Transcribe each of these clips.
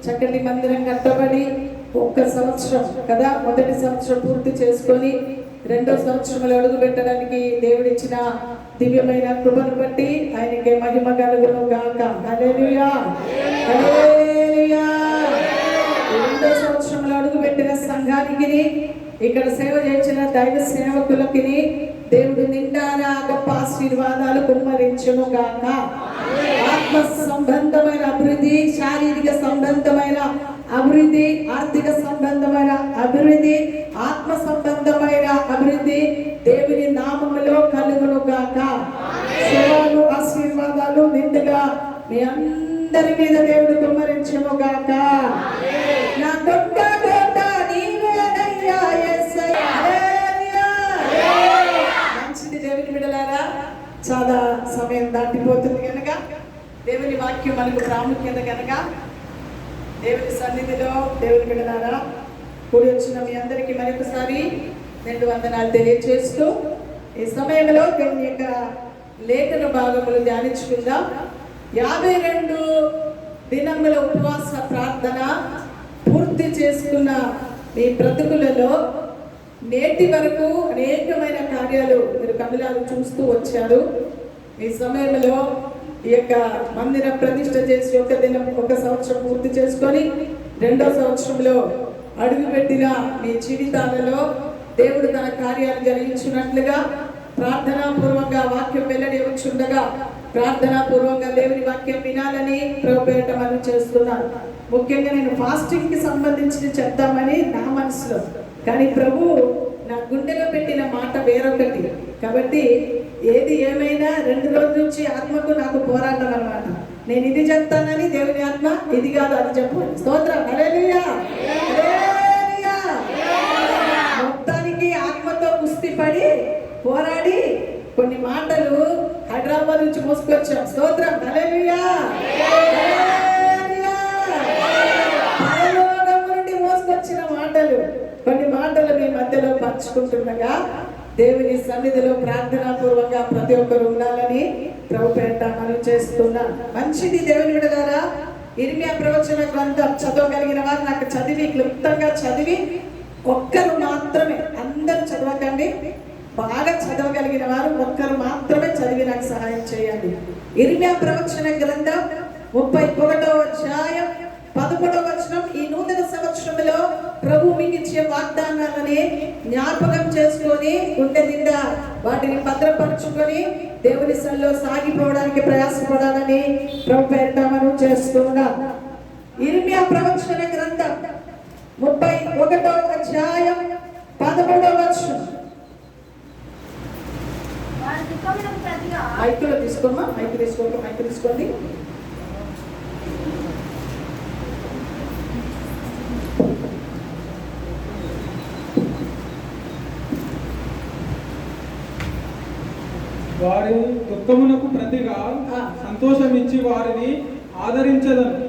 చక్కటి మందిరం కట్టబడి 1 సంవత్సరం కదా, మొదటి సంవత్సరం పూర్తి చేసుకొని 2వ సంవత్సరంలో అడుగు పెట్టడానికి దేవుడిచ్చిన దివ్యమైన కృపను బట్టి ఆయనకే మహిమ కలుగును గాక. హల్లెలూయా, హల్లెలూయా. 2వ సంవత్సరంలో అడుగు పెట్టిన సంఘానికి, ఇక్కడ సేవ చేసిన దైవ సేవకులకి దేవుడు నిండారా గొప్ప ఆశీర్వాదాలు కుమ్మరించును గాక. ఆత్మ సంబంధమైన అభివృద్ధి, శారీరక సంబంధమైన అభివృద్ధి, ఆర్థిక సంబంధమైన అభివృద్ధి, ఆత్మ సంబంధమైన అభివృద్ధి దేవుని నామములో కలుగును గాక. సేవలు ఆశీర్వాదాలు నిండుగా మీ అందరి మీద దేవుడు కుమ్మరించును గాక. నా గొప్ప గొప్ప నీవేనయ్యా యేసయ్యా. మంచిది దేవుని బిడ్డలారా, చాలా సమయం దాటిపోతుంది కనుక దేవుని వాక్యం మనకు ప్రాముఖ్యత కనుక దేవుని సన్నిధిలో దేవుని బిడ్డలారా కూడి వచ్చిన మీ అందరికీ మరొకసారి 2 వందనాలు తెలియజేస్తూ ఈ సమయంలో దేవుని యొక్క లేఖన భాగములు ధ్యానించుకుందాం. 52 దినముల ఉపవాస ప్రార్థన పూర్తి చేసుకున్న మీ బ్రతుకులలో నేటి వరకు అనేకమైన కార్యాలు మీరు కనులాలు చూస్తూ వచ్చారు. ఈ సమయంలో ఈ యొక్క మందిర ప్రతిష్ఠ చేసి 1 సంవత్సరం పూర్తి చేసుకొని 2వ సంవత్సరంలో అడుగుపెట్టిన మీ జీవితాలలో దేవుడు తన కార్యాలు జరిగించినట్లుగా ప్రార్థనాపూర్వంగా వాక్యం వెల్లడి వచ్చుండగా ప్రార్థనాపూర్వంగా దేవుని వాక్యం వినాలని ప్రభుపేట మనం చేస్తున్నాను. ముఖ్యంగా నేను ఫాస్టింగ్ కి సంబంధించి చెప్తామని నా మనసులో, కానీ ప్రభు నా గుండెలో పెట్టిన మాట వేరొకటి. కాబట్టి ఏది ఏమైనా 2 రోజుల నుంచి ఆత్మకు నాకు పోరాటం అన్నమాట. నేను ఇది చెప్తానని దేవుని ఆత్మ ఇది కాదు అది చెప్పు. స్తోత్రం, హల్లెలూయా, హల్లెలూయా. మొత్తానికి ఆత్మతో కుస్తీ పడి పోరాడి కొన్ని మాటలు హైదరాబాద్ నుంచి మోసుకొచ్చాం. స్తోత్రం, హల్లెలూయా, హల్లెలూయా. పరలోకం నుండి మోసుకొచ్చిన మాటలు, కొన్ని మాటలు మీ మధ్యలో పంచుకుంటుండగా దేవుని సన్నిధిలో ప్రార్థనాపూర్వంగా ప్రతి ఒక్కరు ఉండాలని ప్రభుపేట మనం చేస్తున్నాం. మంచిది దేవుని బిడ్డలారా, ఇర్మియా ప్రవచన గ్రంథం చదవగలిగిన వారు నాకు చదివి క్లుప్తంగా చదివి, ఒక్కరు మాత్రమే, అందరూ చదవకండి, బాగా చదవగలిగిన వారు ఒక్కరు మాత్రమే చదివి నాకు సహాయం చేయండి. ఇర్మియా ప్రవచన గ్రంథం 31వ అధ్యాయం 11వ వచనం. ఈ నూతన సంవత్సరంలో ప్రభు మీకు ఇచ్చే వాగ్దానాలని జ్ఞాపకం చేసుకొని గుండె నిండా వాటిని భద్రపరుచుకొని దేవుని సన్నిధిలో సాగిపోవడానికి ప్రయాసపడాలని ప్రభు పేరిట మనం చేస్తున్నాం. ఇర్మియా ప్రవచన గ్రంథం 31వ అధ్యాయం 13వ వచనం. మైకులో తీసుకోమా, మైకు తీసుకోండి. వారి దుఃఖమునకు ప్రతిగా సంతోషమిచ్చి వారిని ఆదరించదను.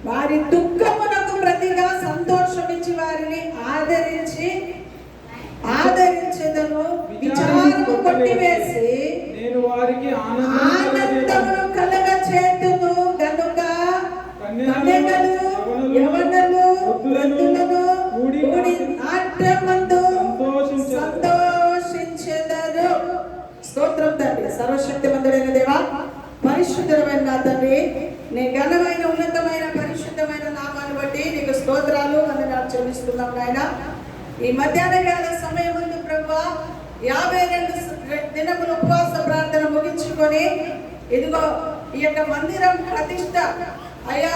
వారి దుఃఖమునకు ప్రతిగా సంతోషమిచ్చి వారిని ఆదరించదను. విచారము కొట్టివేసి నేను వారికి ఆనందమును కలగచేతును గనుక కన్యకలు యవనులు వృద్ధులను కూడి నాట్యమందు సంతోషించెదరు. స్తోత్రం తండ్రి. సర్వశక్తిమంతుడైన దేవా, పరిశుద్ధమైన నా తండ్రి, నీ ఘనమైన ఉన్నతమైన పరిశుద్ధమైన నామాన్ని బట్టి నీకు స్తోత్రాలు వందనాలు చెల్లిస్తున్నాం నాయన. ఈ మధ్యాహ్న వేళ సమయం ముందు ప్రభువా 52 దినముల ఉపవాస ప్రార్థన ముగించుకొని ఇదిగో ఈ యొక్క మందిరం ప్రతిష్ట అయ్యా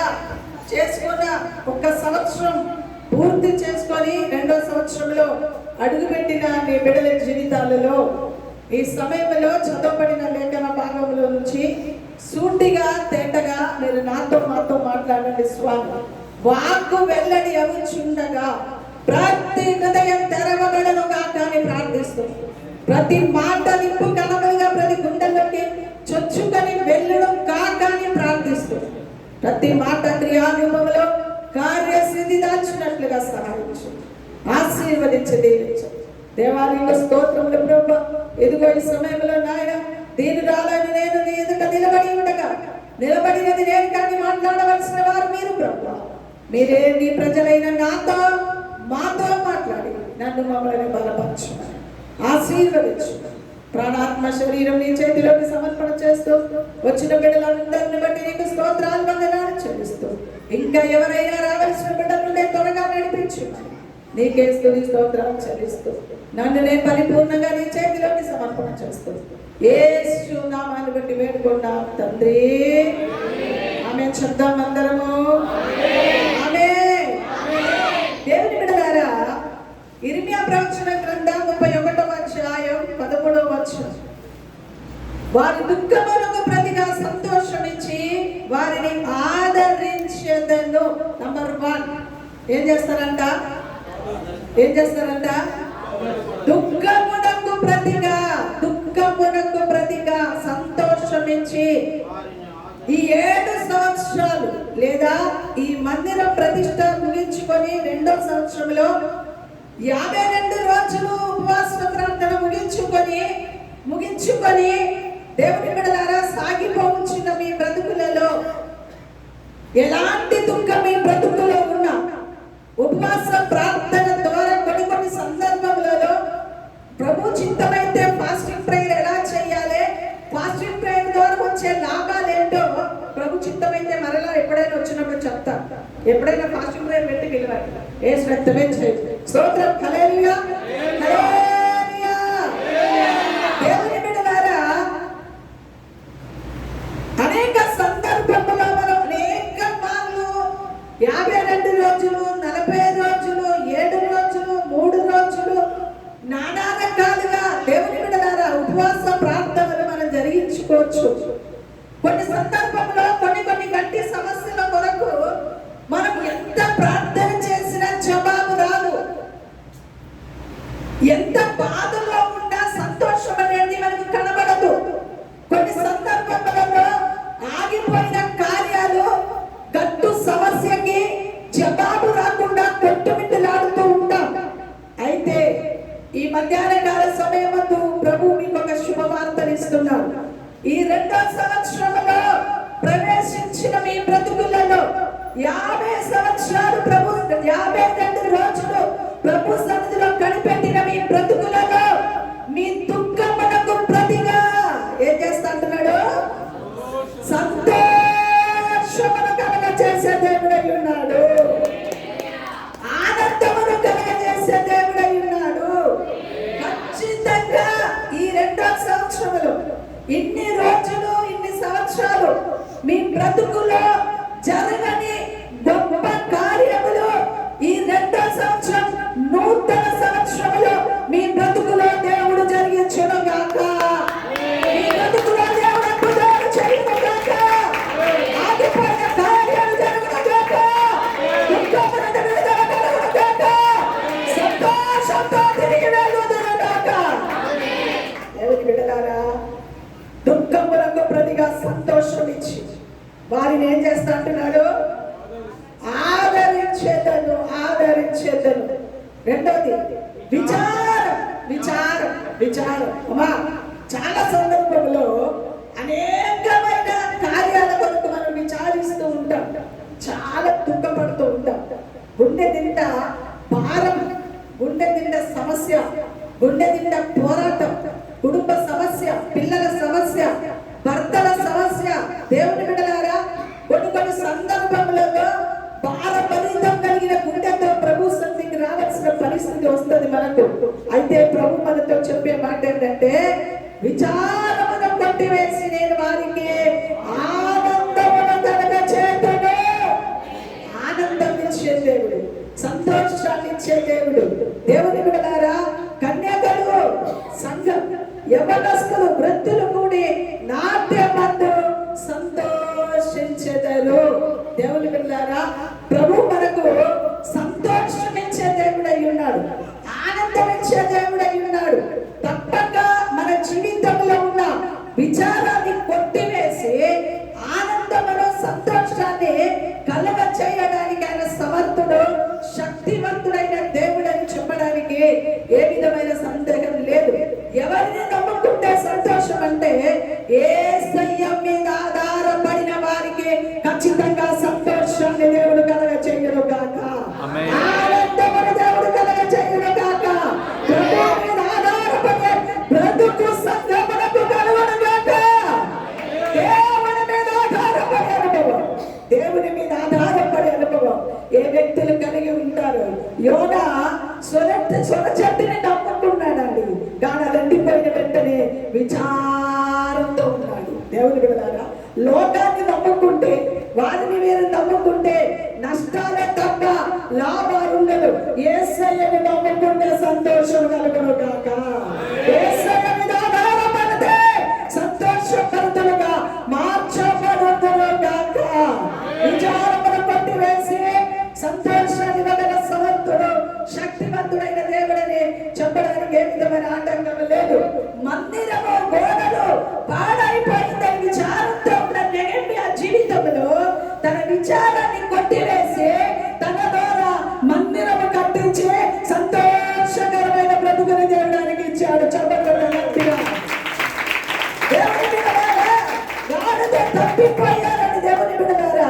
చేసుకున్న 1 సంవత్సరం పూర్తి చేసుకొని 2వ సంవత్సరంలో అడుగుపెట్టిన నీ బిడ్డల జీవితాలలో ఈ సమయంలో చదవబడిన లేఖన భాగంలో నుంచి సూటిగా తేటగా మీరు మాతో మాట్లాడండి స్వామి. వాక్కు వెల్లడి అవుచుండగా ప్రతి హృదయం తెరవబడను గాక అని ప్రార్థిస్తుంది. ప్రతి మాట నింపు కలవలుగా ప్రతి గుండెల్లోకి చొచ్చుకొని వెళ్ళడం కాక అని ప్రార్థిస్తుంది. ప్రతి మాట క్రియానుభవంలో కార్యసిద్ధి దాచినట్లుగా సహాయించు, ఆశీర్వదించి దీవించు. దేవాలయంలో స్తోత్రములు ప్రభు. ఇదిగో ఈ సమయంలో నాయన దీనురాలని నేను నీ ఎదుట నిలబడినది నేను కానీ మాట్లాడవలసిన వారు మీరు ప్రభు. మీరే నీ ప్రజలైన మాతో మాట్లాడి నన్ను మమ్మల్ని బలపరచు, ఆశీర్వదించు. ప్రాణాత్మ శరీరం నీ చేతిలోకి సమర్పణ చేస్తూ వచ్చిన బిడ్డలందరిని బట్టి నీకు స్తోత్రాలు వందనాలు చెల్లిస్తూ ఇంకా ఎవరైనా రావాల్సిన బిడ్డలు త్వరగా నడిపించు. నీకే స్తుతి స్తోత్రాలు చెల్లిస్తూ నన్ను నేను పరిపూర్ణంగా నీ చేతిలోకి సమర్పణ చేస్తూ యేసు నామాన్ని బట్టి వేడుకున్నాం తండ్రి. ఆమేన్ చెప్దాం అందరము. ఆమేన్. దేవుని బిడ్డలారా, ఇర్మియా ప్రవచన గ్రంథం 31వ అధ్యాయం 13వ వచనం, వారి దుఃఖములకు ప్రతిగా సంతోషమిచ్చి వారిని ఆదరించెదను. నంబర్ 1 ఏం చేస్తారంట? దుఃఖమునకు ప్రతిగా సంతోషమిచ్చి ఈ 7 సంవత్సరాలు లేదా ఈ మందిర ప్రతిష్ట ముగించుకొని 2వ సంవత్సరంలో 52 రోజులు ఉపవాస ప్రార్థన ముగించుకొని దేవుని బిడ్డలారా సాగిపోవచ్చిన మీ బ్రతుకులలో ఎలాంటి దుఃఖం మీ బ్రతుకులో ఉన్నా ఉపవాస ప్రార్థన ద్వారా కొన్ని సందర్భములలో ప్రభు చిత్తమైతే ఫాస్టింగ్ ప్రేయర్ ఎలా చేయాలి, ఫాస్టింగ్ ప్రేయర్ ద్వారా వచ్చే లాభాలు ఏంటో ప్రభు చిత్తమైతే మరలా ఎప్పుడైనా వచ్చినప్పుడు చెప్తా. ఎప్పుడైనా ఫాస్టింగ్ ప్రేయర్ పెట్టి పిలవాలి. ఏ శ్రద్ధమే చేయండి. స్తోత్రం. హల్లెలూయా, హల్లెలూయా. దేవుని బిడ్డలారా, అనేక సందర్భములలో మనం అనేక మార్లు 52 రోజులు, 40 రోజులు, 7 రోజులు, 3 రోజులు నానా రకాలుగా దేవుని బిడ్డలారా ఉపవాస ప్రార్థనలు మనం జరిగించుకోవచ్చు. కొన్ని సందర్భంలో కొన్ని గట్టి సమస్యల కొరకు మనం ఎంత ప్రార్థన చేసినా జవాబు రాదు. ఎంత బాధలో ఉన్నా సంతోషం అనేది మనకు కనబడదు. కొన్ని సందర్భములలో ఆగిపోయిన కార్యాలు గట్టు సమస్యకి జవాబు రాకుండా కొట్టుమిట్టులాడుతూ ఉంటాం. అయితే ఈ మధ్యాహ్న కాల సమయమందు ప్రభు మీకు ఒక శుభవార్తను ఇస్తున్నారు. ఈ 2వ సంవత్సరంలో ప్రవేశించిన మీ బ్రతుకులలో 50 సంవత్సరాలు ప్రభు 52 రోజులు ప్రభు సన్నిధిలో కనిపెట్టిన మీ బ్రతుకులలో మీ దుఃఖమునకు ప్రతిగా ఏం చేస్తా అంటున్నాడు? సంతోషమును కలగజేసే దేవుడై ఉన్నాడు. ఆనందమును కలగజేసే దేవుడై ఉన్నాడు. ఖచ్చితంగా ఈ 2వ సంవత్సరంలో ఇన్ని రోజులు, ఇన్ని సంవత్సరాలు మీ బ్రతుకులో జరగని గొప్ప కార్యములు ఈ 2వ సంవత్సరం నూతన సంవత్సరంలో మీ బ్రతుకులో దేవుడు జరిగించును గాక. మీ బ్రతుకులో దేవుడు అద్భుతాలు చేయును గాక. ఆగిపోయిన కార్యాలు జరుగును గాక. దుఃఖమున విడుదల కలుగును గాక. సంతోషంతో తిరిగి వెళ్ళుదురు గాక. దేవుని బిడ్డలారా, దుఃఖములకు ప్రతిగా సంతోషం ఇచ్చి వారిని ఏం చేస్తా అంటున్నాడు? ఆదరించేదను. 2వది విచారం. అమ్మా, చాలా సందర్భంలో అనేకమైన కార్యాల కొరకు మనం విచారిస్తూ ఉంటాం, చాలా దుఃఖపడుతూ ఉంటాం. గుండె నిండా భారం, గుండె నిండా సమస్య, గుండె నిండా పోరాటం, కుటుంబ సమస్య, పిల్లల సమస్య, భర్తల సమస్య. దేవుని బిడ్డలారా, కొన్ని సందర్భములలో భారభరితం కలిగిన గుండెతో ప్రభు సన్నిధికి రావాల్సిన పరిస్థితి వస్తుంది మనకు. అయితే ప్రభు మనతో చెప్పే మాట ఏంటంటే, విచారమును కొట్టివేసి నేను వారికి ఆనందమును కలగచేతును. ఆనందం ఇచ్చే దేవుడు, సంతోషాన్ని ఇచ్చే దేవుడు. దేవుని బిడ్డలారా, కన్యకలు, సంఘం, యవనస్తులు, వృద్ధులు కూడి నాట్యమందు సంతోషించెదరు. దేవుని బిడ్డలారా, ప్రభు మనకు సంతోషమిచ్చే దేవుడై ఉన్నాడు, ఆనందమిచ్చే దేవుడై ఉన్నాడు. తప్పక మన జీవితంలో ఉన్న విచారాన్ని కొట్టివేసి ఆనందమును, సంతోషాన్ని కలగ చేయడానికి ఆయన సమర్థుడు, శక్తివంతుడైన దేవుడని చెప్పడానికి ఏ విధమైన సందేహం లేదు. ఎవరిని నమ్ముకుంటే సంతోషం అంటే యేసయ్య మీద ఆధారపడిన వారికి ఖచ్చితంగా సంతోషాన్ని దేవుడు కలగ చేయను ఆనందమును దేవుడు కలుగజేయును గాక. ప్రభువు మీద ఆధారపడే బ్రతుకు సంఘమునకు కలుగును గాక. దేవుని మీద ఆధారపడే అనుభవం, దేవుని మీద ఆధారపడే అనుభవం ఏ వ్యక్తులు కలిగి ఉంటారు? యోనా సొర చెట్టుని నమ్ముకున్నాడండి, కానీ అది ఎండిపోయిన వెంటనే విచారంతో ఉన్నాడు. దేవుని బిడ్డలారా, లోకాన్ని నమ్ముకుంటే, వారిని మీరు నమ్ముకుంటే నష్టాలే తప్ప లాభాలు ఉండదు. యేసయ్యని నమ్ముకుంటే సంతోషం కలుగును గాక. యేసయ్య మీద ఆధారపడితే సంతోషపడుతులుగా మార్చబడుతును గాక. విచారమును కొట్టివేసి సంతోషాన్ని వదల సమర్థుడు శక్తివంతుడైన దేవుడని చెప్పడానికి ఏ విధమైన ఆటంకం లేదు. మందిరము గోడలు పాడైపోయిందని విచారంతో ఉన్న నెహెమ్యా జీవితంలో తన విచారాన్ని కొట్టివేసి తన ద్వారా మందిరము కట్టించి సంతోషకరమైన బ్రతుకుని దేవుడానికి ఇచ్చాడు. చెప్పగలిగినట్టుగా దేవుని బిడ్డలారా, గాడిద తప్పిపోయారని దేవుని బిడ్డలారా,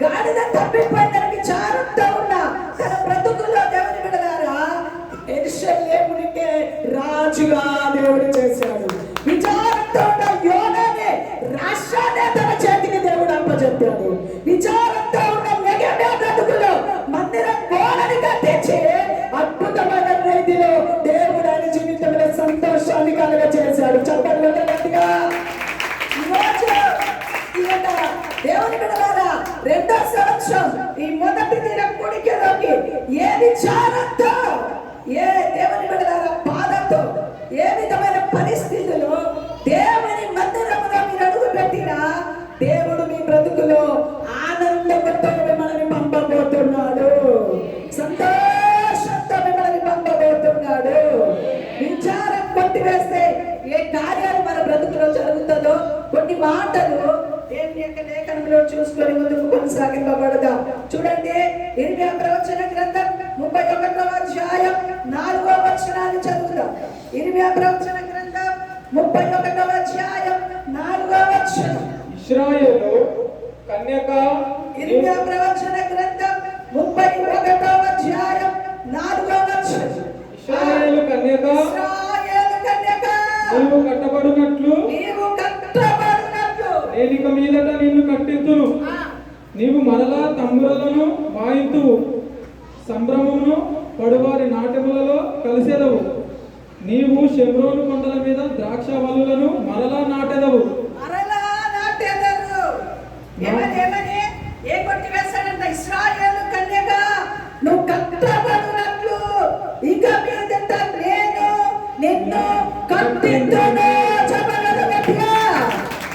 గాడిద తప్పిపోయిందని విచారంతో ఉన్న తన బ్రతుకుల్లో దేవుని బిడ్డలారా యెరూషలేమునికే రాజుగా దేవుడు చేశాడు. విచారంతో ఉన్న యోనానే రాష్ట్రాన్ని తన చేతికి దేవుడు అప్పచెప్పాడు. విచారంతో ఉన్న నెహెమ్యా బ్రతుకులో మందిరం గోడని కట్టించి అద్భుతమైన రీతిలో దేవుడు ఆయన జీవితంలో సంతోషాన్ని కలుగజేశాడు. చెప్పండి గట్టిగా. దేవుని బిడ్డలారా, రెండో సంవత్సరం ఈ మొదటి దినం కుడికిలోకి ఏ విచారంతో, ఏ దేవుని బిడ్డలారా బాధతో, ఏ విధమైన పరిస్థితుల్లో దేవుని మందిరంలో మీరు అడుగు పెట్టినా దేవుడు మీ బ్రతుకులో ఆనందంతో మిమ్మల్ని పంపబోతున్నాడు. సంతోషంతో మిమ్మల్ని పంపబోతున్నాడు. విచారం కొట్టివేస్తే ఏ కార్యాలు మన బ్రతుకులో జరుగుతుందో కొన్ని మాటలు దేవుని యొక్క లేఖనంలో చూసుకొని ముందుకు కొనసాగింపబడదాం. చూడండి, ఇర్మియా ప్రవచన గ్రంథం 31వ అధ్యాయం 4వ వచనాన్ని చదువుదాం. ఇర్మియా ప్రవచన గ్రంథం 31వ అధ్యాయం 4వ వచనం. ఇశ్రాయేలు కన్యక. ఇర్మియా ప్రవచన గ్రంథం 31వ అధ్యాయం 4వ వచనం. ఇశ్రాయేలు కన్యక, నీవు కట్టబడినట్లు నేనిక మీదట నిన్ను కట్టింతును. నీవు మరలా తంబురలను వాయింతువు, సంభ్రమమును పడువారి నాట్యములలో కలిసెదవు. నీవు షెమ్రోను కొండల మీద ద్రాక్ష వల్లులను మరలా నాటెదవు. ఇశ్రాయేలు కన్యక, నువ్వు కట్టబడినట్లు ఇక మీదట నేను నిన్ను కట్టింతును. చెప్పగలగట్టిగా.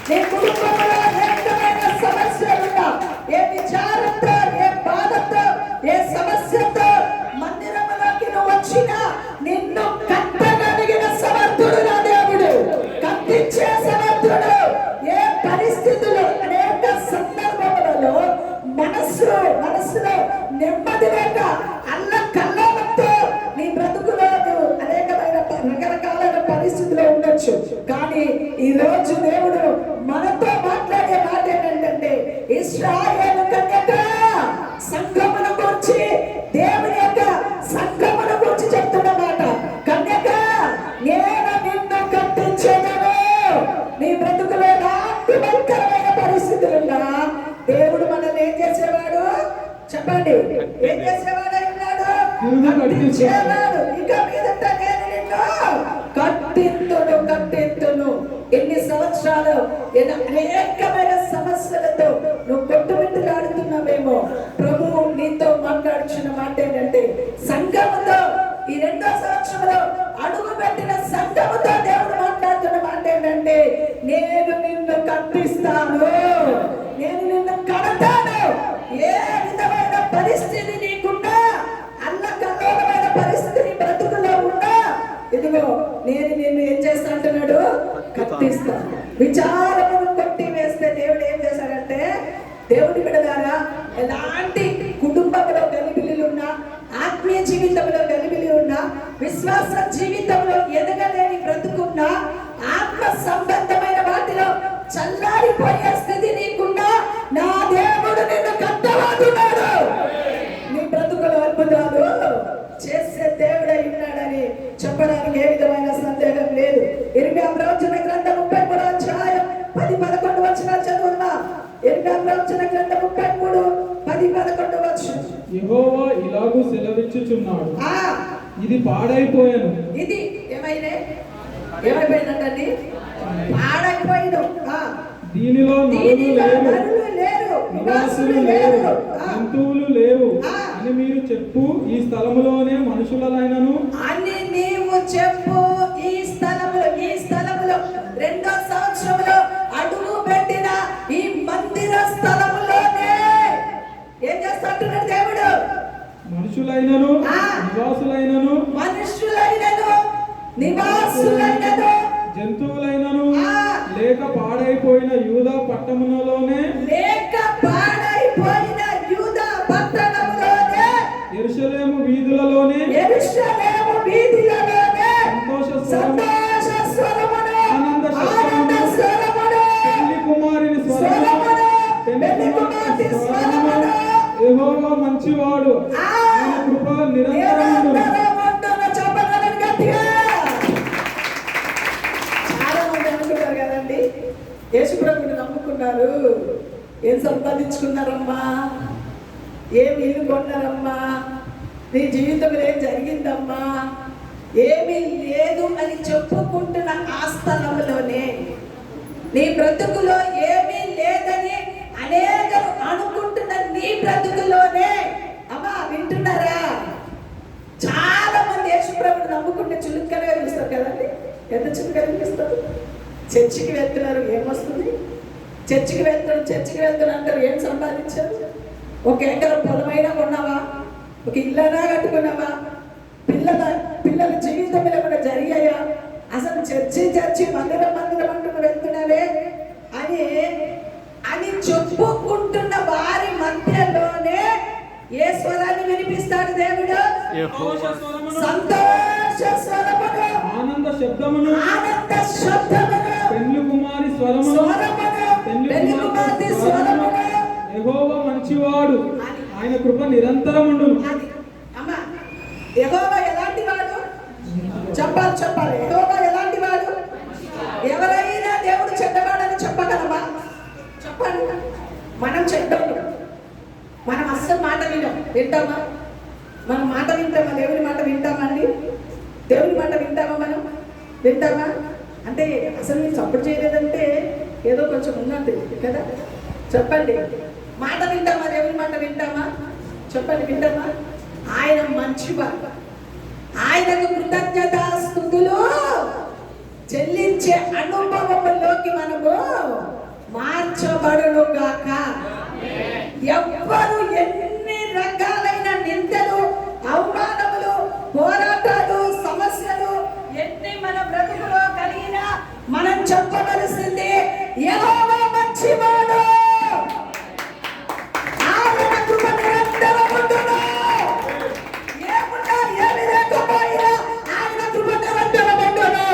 నీ కుటుంబంలో ఏ విధమైన సమస్యలున్నా, ఏ విచారంతో, ఏ బాధతో, ఏ సమస్యతో మందిరంలోకి నువ్వు వచ్చినా నిన్ను కట్టగలిగిన సమర్థుడు నా దేవుడు, కట్టించే సమర్థుడు. ఏ పరిస్థితులు, అనేక సందర్భములలో మనసులో నెమ్మది లేక అల్లకల్లోలంతో నీ బ్రతుకులో అనేకమైన రకరకాలైన పరిస్థితులు ఉండొచ్చు. కానీ ఈ రోజు దేవుడు మనతో మాట్లాడే మాట ఏంటంటే, ఇశ్రాయేలు కన్యక సంఘమును గురించి, దేవుని యొక్క సంఘమును గురించి చెప్తున్న మాట. కన్యక, నేను నిన్ను కట్టించేదను. నీ బ్రతుకులో ఎలాంటి భయంకరమైన పరిస్థితులున్నా దేవుడు మనల్ని ఏం చేసేవాడు? చెప్పండి, ఏం చేసేవాడు? ఉన్నాడు, కట్టించేవాడు. ఇక మీదట నేను నిన్ను కట్టింతును. ఎన్ని సంవత్సరాలు అనేకమైన సమస్యలతో నువ్వు కొట్టుమిట్టులాడుతున్నావేమో, ప్రభువు నీతో మాట్లాడుచున్న మాట ఏంటంటే, సంఘముతో ఈ రెండో సంవత్సరంలో అడుగు పెట్టిన సంఘముతో దేవుడు మాట్లాడుతున్న మాట ఏంటంటే, నేను నిన్ను కట్టిస్తాను, నేను నిన్ను కడతాను. ఏ విధమైన పరిస్థితి నీకున్నా, అల్లకల్లోలమైన పరిస్థితి నీ బ్రతుకులో ఉన్నా, ఇదిగో నేను నిన్ను ఏం చేస్తా అంటున్నాడు? కట్టిస్తాను. విచారమును కొట్టి వేస్తే దేవుడు ఏం చేశాడంటే, దేవుడి బిడ్డలారా, ఎలాంటి కుటుంబంలో గలిబిలి ఉన్నా, ఆత్మీయ జీవితంలో గలిబిలి ఉన్నా, విశ్వాస జీవితంలో ఎదగలేని బ్రతుకున్నా, ఆత్మ సంబంధమైన వాటిలో చల్లారిపోయే స్థితి నీకున్నా, నా దేవుడు నిన్ను కట్టబోతున్నాడు. నీ బ్రతుకులో ప్రవచన గ్రంథం 33వ అధ్యాయం 10-11 వచనాలు చదువున్నా. ఇర్మియా ప్రవచన గ్రంథం 33:10-11 వచనం. యెహోవా ఇలాగూ సెలవిచ్చుచున్నాడు, ఆ ఇది పాడైపోయాను. ఇది ఏమైపోయిందండి? పాడైపోయింది. దీనిలో నరులు లేరు, నివాసులు లేరు, జంతువులు లేవు అని మీరు చెప్పు. ఈ స్థలములోనే మనుషులైనను అని నీవు చెప్పు. ఈ స్థలములో 2వ సంవత్సరంలో అడుగు పెట్టిన ఈ మందిర స్థలములోనే ఏం చేస్తాడు దేవుడు? మనుషులైనను నివాసులైనను జంతువులైనను లేక పాడైపోయిన యూదా పట్టణములోనే యెరూషలేము వీధులలోనే సంతోష స్వరమును, ఆనంద స్వరమును, పెళ్లి కుమారుని స్వరమును. యెహోవా మంచివాడు, ఆయన కృప నిరంతరముండును. చాలా మంది అనుకుంటారు కదండి, యేసుప్రభుని నమ్ముకున్నారు, ఏం సంపాదించుకున్నారమ్మా, ఏం ఇల్లు కొన్నారమ్మా, నీ జీవితంలో ఏం జరిగిందమ్మా, ఏమీ లేదు అని చెప్పుకుంటున్న ఆ స్థలంలోనే, నీ బ్రతుకులో ఏమీ లేదని అనేకరు అనుకుంటున్న నీ బ్రతుకులోనే, అమ్మా వింటున్నారా? చాలా మంది యేసుప్రభుని నమ్ముకుంటే చులుక్కనే చూస్తారు కదండి. ఎంత చులుకగా కనిపిస్తారు? చర్చికి వెళ్తున్నారు, ఏమొస్తుంది? చర్చికి వెళ్తున్నారు అంటారు, ఏం సంపాదించారు? 1 ఎకరం పొలమైనా కొన్నావా? ఒక ఇల్లైనా కట్టుకున్నావా? పిల్లల జీవితం ఏమైనా జరిగాయా? అసలు చర్చి మందిరం అంటున్న వెళ్తున్నావే అని చెప్పుకుంటున్న వారి మధ్యలోనే ఏ స్వరాన్ని వినిపిస్తాడు దేవుడు? సంతోష స్వరమును, ఆనంద శబ్దమును, పెళ్లి కుమారి స్వరమును. యెహోవా మంచివాడు, ఆయన కృప నిరంతరముండును. అమ్మా, యెహోవా ఎలాంటి వాడు? చెప్పాలి. యెహోవా ఎలాంటి వాడు? ఎవరైనా దేవుడు చెడ్డవాడని చెప్పగలమా? చెప్పండి. మనం చెడ్డోళ్ళు, మనం అస్సలు మాట వింటామా? మనం మాట వింటామా? దేవుని మాట వింటామా అండి? దేవుని మాట మనం వింటామా? అంటే అసలు మీరు సపోర్ట్ చేయలేదంటే ఏదో కొంచెం ఉన్నట్టు కదా. చెప్పండి, మాట వింటామా? దేవుని మాట వింటామా? చెప్పండి, వింటామా? ఆయన మంచివాడు, ఆయనకు కృతజ్ఞతాస్తుతులు చెల్లించే అనుభవంలోకి మనము మార్చబడును గాక. ఎవ్వరు ఎన్ని రకాలైన నిందలు, అవమానములు, పోరాటాలు, సమస్యలు ఎన్ని మన బ్రతుకులో కలిగినా మనం చెప్పవలసింది యెహోవా మంచివాడు, ఆయన కృప నిరంతరముండును. ఏమున్నా ఏమి లేకపోయినా ఆయన కృప నిరంతరముండును.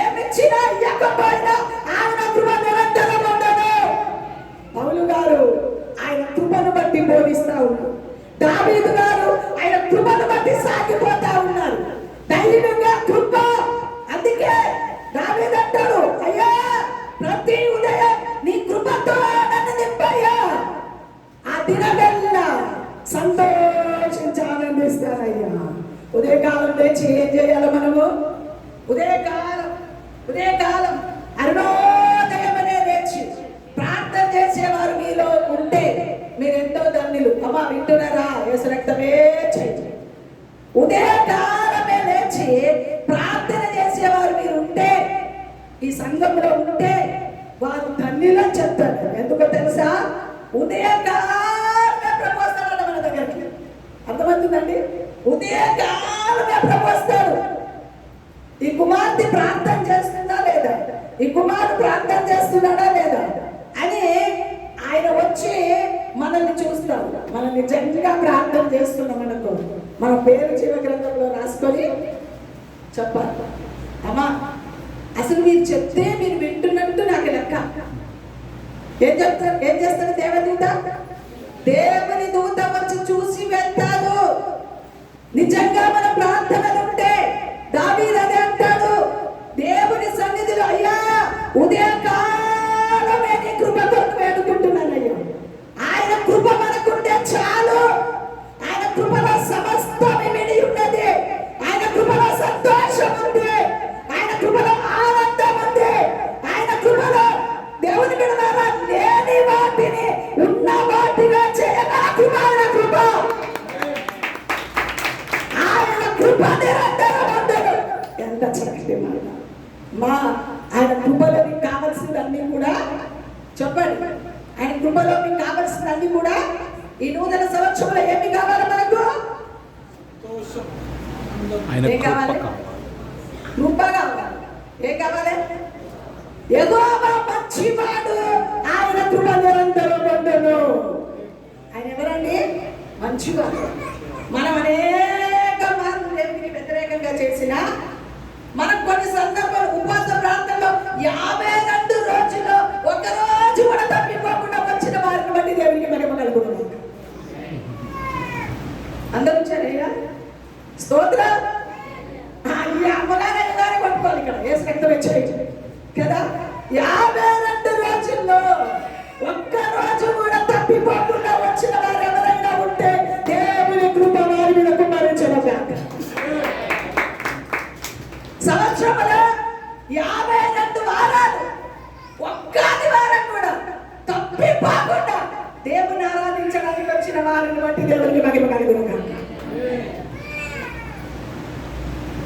ఏమిచ్చినా ఇవ్వకపోయినా ఆయన కృప నిరంతరముండును. పౌలు గారు ఆయన కృపను బట్టి బోధిస్తా ఉన్నారు. దావీదు గారు ఆయన కృపను బట్టి సాగిపోతా ఉన్నారు. ధైర్యంగా కృప. అందుకే దావీదు అంటాడు, అయ్యా ప్రతి ఉదయం నీ కృపతో నన్ను నింపయ్యా, ఆ దినమెల్లా సంతోషించి ఆనందిస్తానయ్యా. ఉదయకాలం లేచి ఏం చేయాలి మనము? ఉదయకాలం అరుణోదయమనే లేచి ప్రార్థన చేసేవారు మీలో ఉంటే మీరెంతో ధన్యులు. అమ్మా వింటున్నారా? యేసు రక్తమే చేయి. ఉదయకాలమే లేచి ప్రార్థన చేసేవారు మీరు ఉంటే, ఈ సంఘంలో ఉంటే వారు ధన్యులని చెప్తారు. ఎందుకో తెలుసా? ఉదయకాలమే ప్రభు వస్తాడు మన దగ్గరికి. అర్థమవుతుందండి? ఉదయకాలమే ప్రభు వస్తాడు. ఈ కుమార్తె ప్రార్థన చేస్తుందా లేదా, ఈ కుమారుడు ప్రార్థన చేస్తున్నాడా లేదా అని ఆయన వచ్చి మనల్ని చూస్తాడు. మనం నిజంగా ప్రార్థన చేస్తున్నాం అనుకో, మన పేరు జీవ గ్రంథంలో రాసుకొని చెప్పాలి. అమ్మా అసలు మీరు చెప్తే మీరు వింటున్నట్టు నాకు లెక్క. ఏం చేస్తారు? దేవుని దూత వచ్చి చూసి వెళ్తాడు. నిజంగా మన ప్రార్థనలు ఉంటే దావీదు అదే అంటాడు, దేవుని సన్నిధి ఒకే మాట, మా ఆయన కృపలో మీకు కావాల్సినవన్నీ కూడా చెప్పండి. ఆయన కృపలో మీకు కావాల్సినవన్నీ కూడా ఈ నూతన సంవత్సరంలో ఏమి కావాలి మనకు? ఏం కావాలి? కృప కావాలి. ఏం కావాలి? యెహోవా మంచివాడు, ఆయన కృప నిరంతరం ఉండెను. ఆయన ఎవరండి? మంచివాడు. మనం అనేక మార్లు దేవునికి వ్యతిరేకంగా చేసిన, మనం కొన్ని సందర్భాలు ఉపవాస ప్రాంతంలో 52 రోజుల్లో ఒక రోజు కూడా తప్పిపోకుండా వచ్చిన వారిని బట్టి దేవునికి మహిమ కలుగుతుంది. అందరూ వచ్చారయ్యా? స్తోత్రం. అమ్మగానే పట్టుకోవాలి ఇక్కడ ఏ శక్తి వచ్చాయి కదా. 52 రోజుల్లో ఒక్క రోజు కూడా తప్పిపోకుండా వచ్చిన వారు ఎవరైనా ఉంటే దేవుని కృప వారి మీద కుమ్మరించను గాక. సంవత్సరంలో 52 వారాలు ఒక్క ఆదివారం కూడా తప్పిపోకుండా దేవుని ఆరాధించడానికి వచ్చిన వారిని బట్టి దేవునికి మహిమ కలుగును గాక.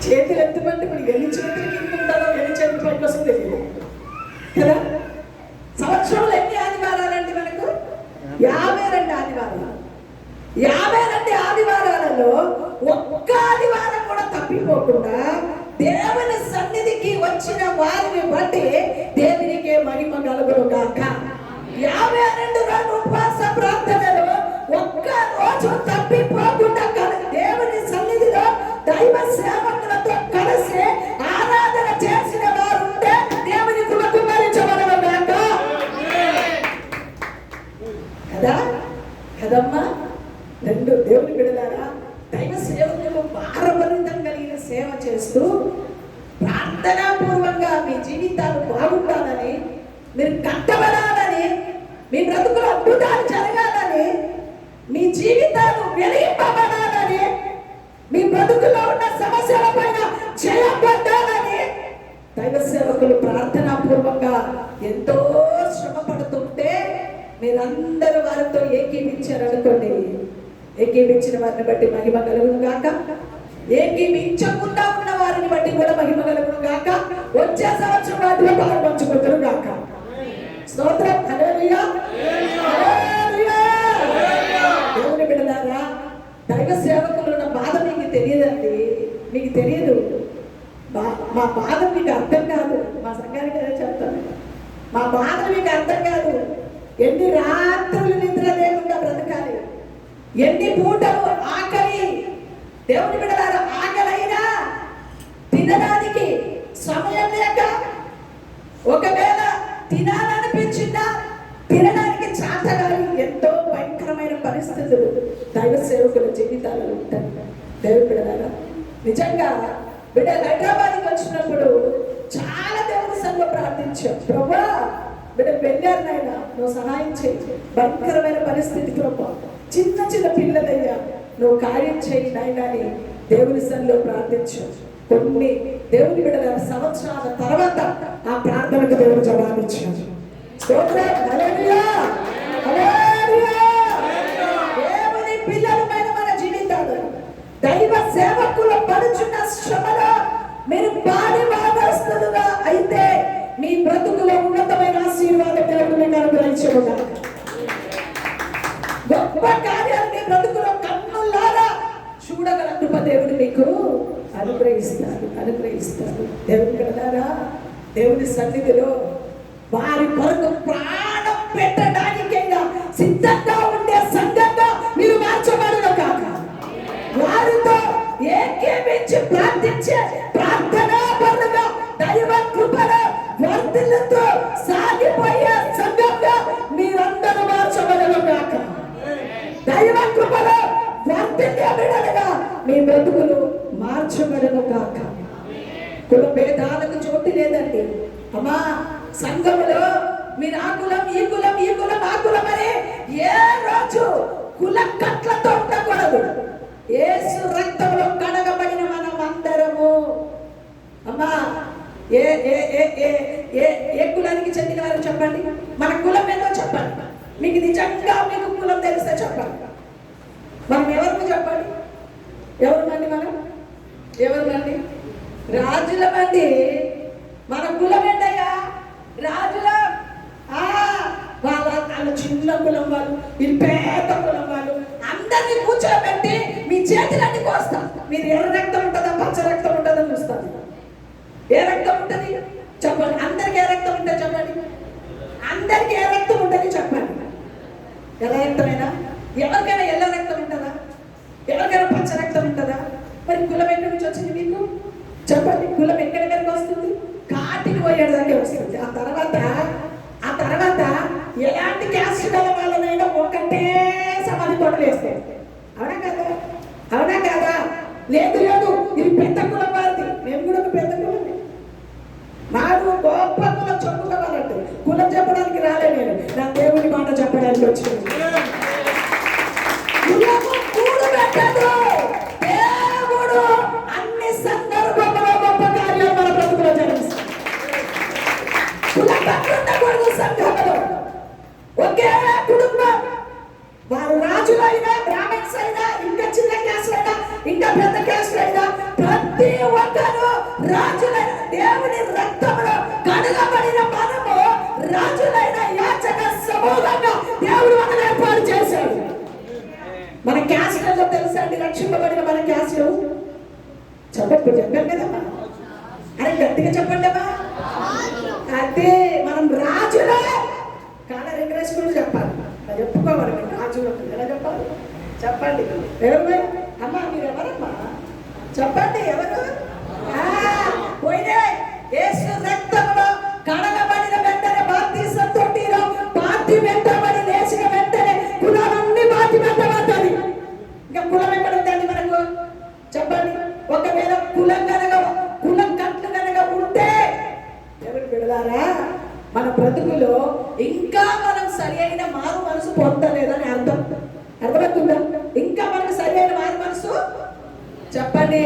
చేతులు ఎత్తుమంటే ఇప్పుడు ఎన్ని చేతులకి ఇంటుంటారో ఎన్ని చేతులు పట్టుకొస్తుందో తెలియదు కదా. సంవత్సరంలో ఎన్ని ఆదివారాలండి మనకు? 52 ఆదివారాలు. 52 ఆదివారాలలో ఒక్క ఆదివారం కూడా తప్పిపోకుండా దేవుని సన్నిధికి వచ్చిన వారిని బట్టి దేవునికే మహిమ కలుగును గాక. 52 రోజులు ఉపవాస ప్రార్థనలో ఒక్క రోజు తప్పిపోకుండా దేవుని సన్నిధిలో దైవ సేవకులతో కలిసి ఆరాధన చేసిన వారు ఉంటే దేవుని కృప కుమ్మరించబడను గాక. కదా కదమ్మా. రెండు దేవుని బిడ్డలారా, దైవ సేవకులు భారభరితం కలిగిన సేవ చేస్తూ ప్రార్థనాపూర్వంగా మీ జీవితాలు బాగుండాలని, మీరు కట్టబడాలని, మీ బ్రతుకులు అద్భుతాలు జరగాలని, మీ జీవితాలు వెలిగింపబడాలని, మీ బ్రతుకుల్లో ఉన్న సమస్యల పైన చేయబడ్డాలని దైవ సేవకులు ప్రార్థనాపూర్వంగా ఎంతో శ్రమ పడుతుంటే మీరందరూ వారితో ఏకీపించారనుకోండి. ఏకీపించిన వారిని బట్టి మహిమ కలుగును గాక. ఏకీపించకుండా ఉన్న వారిని బట్టి కూడా మహిమ కలుగును గాక. వచ్చే సంవత్సరం వాటిలో పాల్పంచుకుంటారు గాక. స్తోత్రం. హల్లెలూయా, హల్లెలూయా. దేవుని బిడ్డలారా, దైవ సేవకులు ఉన్న బాధ మీకు తెలియదండి. మీకు తెలియదు. మా బాధ మీకు అర్థం కాదు. మా సంఘానికి అదే చెప్తాను. మా బాధ మీకు అర్థం కాదు. ఎన్ని రాత్రులు నిద్ర లేకుండా బ్రతకాలి, ఎన్ని పూటలు ఆకలి. దేవుని బిడ్డలారా, ఆకలైనా తినడానికి సమయం లేక, ఒకవేళ తినాలనిపించిందా తినడానికి చాతగాలి ఎంతో భయంకరమైన పరిస్థితులు దైవ సేవకుల జీవితాలలో ఉంటాయి. దేవుని బిడ్డలారా, నిజంగా బిడ్డ హైదరాబాద్కి వచ్చినప్పుడు చాలా దేవుని సంఘం ప్రార్థించాం. ప్రభా బిడ్డ వెళ్ళారు నాయన, నువ్వు సహాయం చేయి, భయంకరమైన పరిస్థితి ప్రభా, చిన్న చిన్న పిల్లలయ్యా, నువ్వు కార్యం చేయి నాయన అని దేవుని సన్నిధిలో ప్రార్థించాం. కొన్ని దేవుని బిడ్డల సంవత్సరాల తర్వాత ఆ ప్రార్థనకు దేవుడు జవాబిచ్చాడు. స్తోత్రం. హల్లెలూయా, హల్లెలూయా. దేవుని పిల్లలమైన మన జీవితాలు దైవ సేవకుల పడుచున్న శ్రమలో మీరు పాడి భాగస్తులుగా అయితే మీ బ్రతుకులో ఉన్నతమైన ఆశీర్వాద దేవుని అనుగ్రహించను గాక. గొప్ప కార్యాలు మీ బ్రతుకులో కన్నులారా చూడగల కృప దేవుడు మీకు అనుగ్రహిస్తారు, అనుగ్రహిస్తారు. దేవుని బిడ్డలారా, దేవుని సన్నిధిలో వారి కొరకు ప్రాణం పెట్టడానికైనా సిద్ధంగా ఉండే సంఘంగా మీరు మార్చబడును కాక. వారితో ఏకీభించి ప్రార్థించే ప్రార్థనా పరులుగా దైవ కృపలో వర్ధిల్లుతూ సాగిపోయే సంఘంగా మీరందరూ మార్చబడును కాక. దైవ కృపలో వర్ధిల్లే బిడ్డలుగా మీ బ్రతుకులు మార్చబడును కాక. కుల భేదాలకు చోటు లేదండి అమ్మా. సంఘములో మీరు ఆ కులం ఈ కులం ఈ కులం ఆ కులం అని ఏ రోజు కుల కట్లతో ఉండకూడదు. యేసు రక్తంలో కడగబడిన మనం అందరము అమ్మా. ఏ ఏ ఏ ఏ ఏ ఏ కులానికి చెందిన వారు చెప్పండి. మన కులం ఏదో చెప్పండి. మీకు నిజంగా మీకు కులం తెలిస్తే చెప్పండి. మనం ఎవరు చెప్పండి. ఎవరు మండి మనం ఎవరు మండి? రాజులమండి. మన కులం ఏంటయ్యా? రాజుల వాళ్ళ చిన్న కులం వాళ్ళు, ఇది పేద కులం వాళ్ళు, అందరినీ కూర్చోబెట్టి మీ చేతులన్నీ కోస్తా. మీరు ఎర్ర రక్తం ఉంటుందా పచ్చ రక్తం ఉంటుందా చూస్తారు. ఏ రక్తం ఉంటుంది చెప్పండి. అందరికి ఏ రక్తం ఉంటుంది చెప్పండి. అందరికి ఏ రక్తం ఉంటుంది చెప్పండి. ఎర్ర రక్తమేనా? ఎవరికైనా ఎర్ర రక్తం ఉంటుందా? ఎవరికైనా పచ్చ రక్తం ఉంటుందా? మరి కులం ఎక్కడి నుంచి వచ్చింది మీకు చెప్పండి. కులం ఎక్కడి వరకు వస్తుంది? కాటికి పోయేడు దాకా వస్తుంది. ఆ తర్వాత ఎలాంటి క్యాస్ట్ గల వాళ్ళనైనా ఒకటే సమాధి తోటలు వేస్తాయి. అవునా కదా? అవునా కదా? లేదు లేదు, ఇది పెద్ద కులం వారిది. మేము కూడా ఒక పెద్ద కులమే. మాకు గొప్ప కులం చెప్పుకోవాలంటే కులం చెప్పడానికి రాలే, నేను నా దేవుని మాట చెప్పడానికి వచ్చింది. దేవుడు అన్ని సందర్భంలో గొప్ప కార్యాలు మన బ్రతుకులో జరిగిస్తాడు. కులం ఉండకూడదు సంఘంలో. ఒకే కుటుంబం, వారు రాజులైనా బ్రాహ్మణ్స్ అయినా ఇంకా చిన్న క్యాస్ట్ అయినా ఇంకా పెద్ద క్యాస్ట్ అయినా ప్రతి ఒక్కరు రాజులైన దేవుని రక్తంలో కడగబడిన మనము రాజులైన యాచక సమూహంగా దేవుడు మనల్ని ఏర్పాటు చేశాడు. మన క్యాస్ట్ ఏదో తెలుసా అండి? రక్షింపబడిన మన క్యాస్ట్ చెప్పాను కదమ్మా. అరే గట్టిగా చెప్పండి అమ్మా. అదే మనం రాజులే. కాలర్ ఎంకరేజ్మెంట్ చెప్పాలి, చెప్పుకోవాలి. మేము రాజులు ఎలా చెప్పాలి చెప్పండి. ఎవరు అమ్మా? మీరు ఎవరమ్మా చెప్పండి. ఎవరు? పోయినే యేసు రక్తంలో కడగబడిన వెంటనే బాప్తిసం తొట్టిలో పాతి వెంటబడి లేచిన వెంటనే కులాలన్నీ పాతి వెంటబడ్డది. ఇంకా కులం ఎక్కడ ఉందండి మనకు చెప్పండి. ఒకవేళ కులం కట్లు కనుక ఉంటే ఎవరు పెడదారా మన బ్రతుకులో ఇంకా మనం సరి అయిన మారు మనసు పొందలేదని అర్థమవుతుందా? ఇంకా మనకు సరి అయిన మారు మనసు చెప్పండి.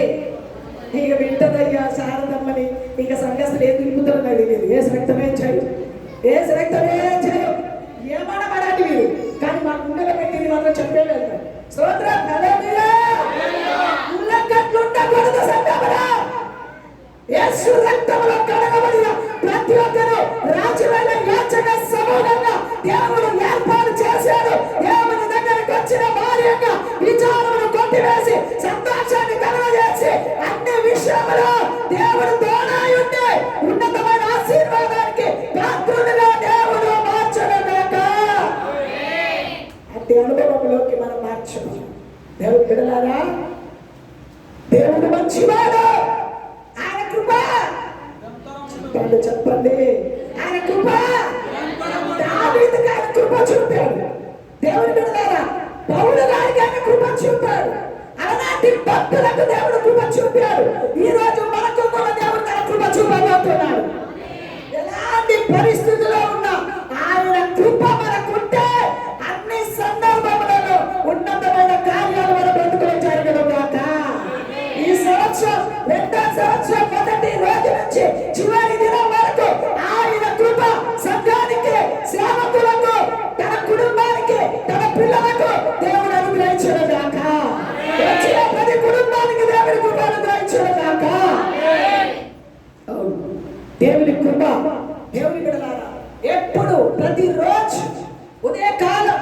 ఇక వింటదయ్యా శారదమ్మని, ఇక సంఘస్థులు ఏం తిరుగుతారో నాకు తెలియదు. ఏ రక్తమే చేయు, ఏ రక్తమే చేయు ఏమనబడాలి మీరు. కానీ మా గుండెలో పెట్టింది మాత్రం చెప్పేలేదు. స్తోత్రం హల్లెలూయా. ఉండకూడదు సంఘములో. యేసు రక్తంలో కడగబడిన ప్రతి ఒక్కరు రాజులైన యాచక సమూహంగా దేవుడు ఏర్పాటు చేశాడు. దేవుని దగ్గరికి వచ్చిన భార్యగా విచారమును కొట్టివేసి సంతోషాన్ని కలుగజేసి అన్ని విషయంలో దేవుడు తోడై ఉంటే ఉన్నతమైన ఆశీర్వాదానికి పాత్రులుగా దేవుడు మార్చడమేక. అట్టి అనుభవంలోకి మనం మార్చము. దేవుడు బిడ్డలారా, దేవుడు మంచివాడు. ఆయన కృప చెప్పండి. ఆయన కృప దావీదుకి ఆయన కృప చూపాడు. దేవుడు బిడ్డలారా, పౌలు గారికి ఆయన కృప చూపాడు. అలాంటి భక్తులకు దేవుడు కృప చూపాడు. ఈ రోజు మనకు కూడా దేవుడు తన కృప చూపబోతున్నాడు. ఎలాంటి పరిస్థితుల్లో ఉన్నా ఆయన కృప మనకుంటే అన్ని సందర్భములలో ఉన్నతమైన కార్యాలు మన బ్రతుకులో జరగడం కాక. ఈ సంవత్సరం 2వ సంవత్సరం మొదటి రోజు నుంచి చివరి దినం వరకు ఆయన కృప సంఘానికి, సేవకులకు, తన కుటుంబానికి, తన పిల్లలకు దేవుడు అనుగ్రహించడం కాక. వచ్చిన ప్రతి కుటుంబానికి దేవుడి కృప అనుగ్రహించడం కాక. దేవుని కృప. దేవుని బిడ్డలారా, ఎప్పుడు ప్రతిరోజు ఉదయకాలం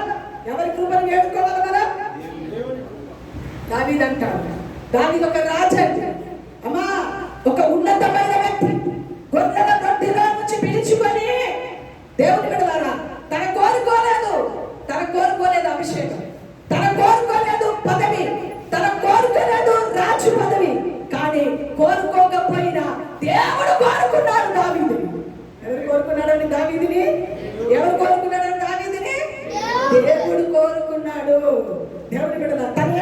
ఎవరి కృపను వేడుకోవాలి కదా? దావీదు అంటాడు. దావీదు ఒక రాజు అమ్మా, ఒక ఉన్నతమైన వ్యక్తి. గొర్రెల దొడ్డిలో నుంచి పిలుచుకొని దేవుని బిడ్డలారా, తన కోరుకోలేదు అభిషేకం, తన కోరుకోలేదు పదవి, తన కోరుకోలేదు రాజు పదవి. కానీ కోరుకోకపోయినా దేవుడు కోరుకున్నాడు దావీదుని. ఎవరు కోరుకున్నాడండి దావీదుని? ఎవరు కోరుకున్నాడండి దావీదుని? దేవుడు కోరుకున్నాడు. దేవుడి బిడ్డలారా, తను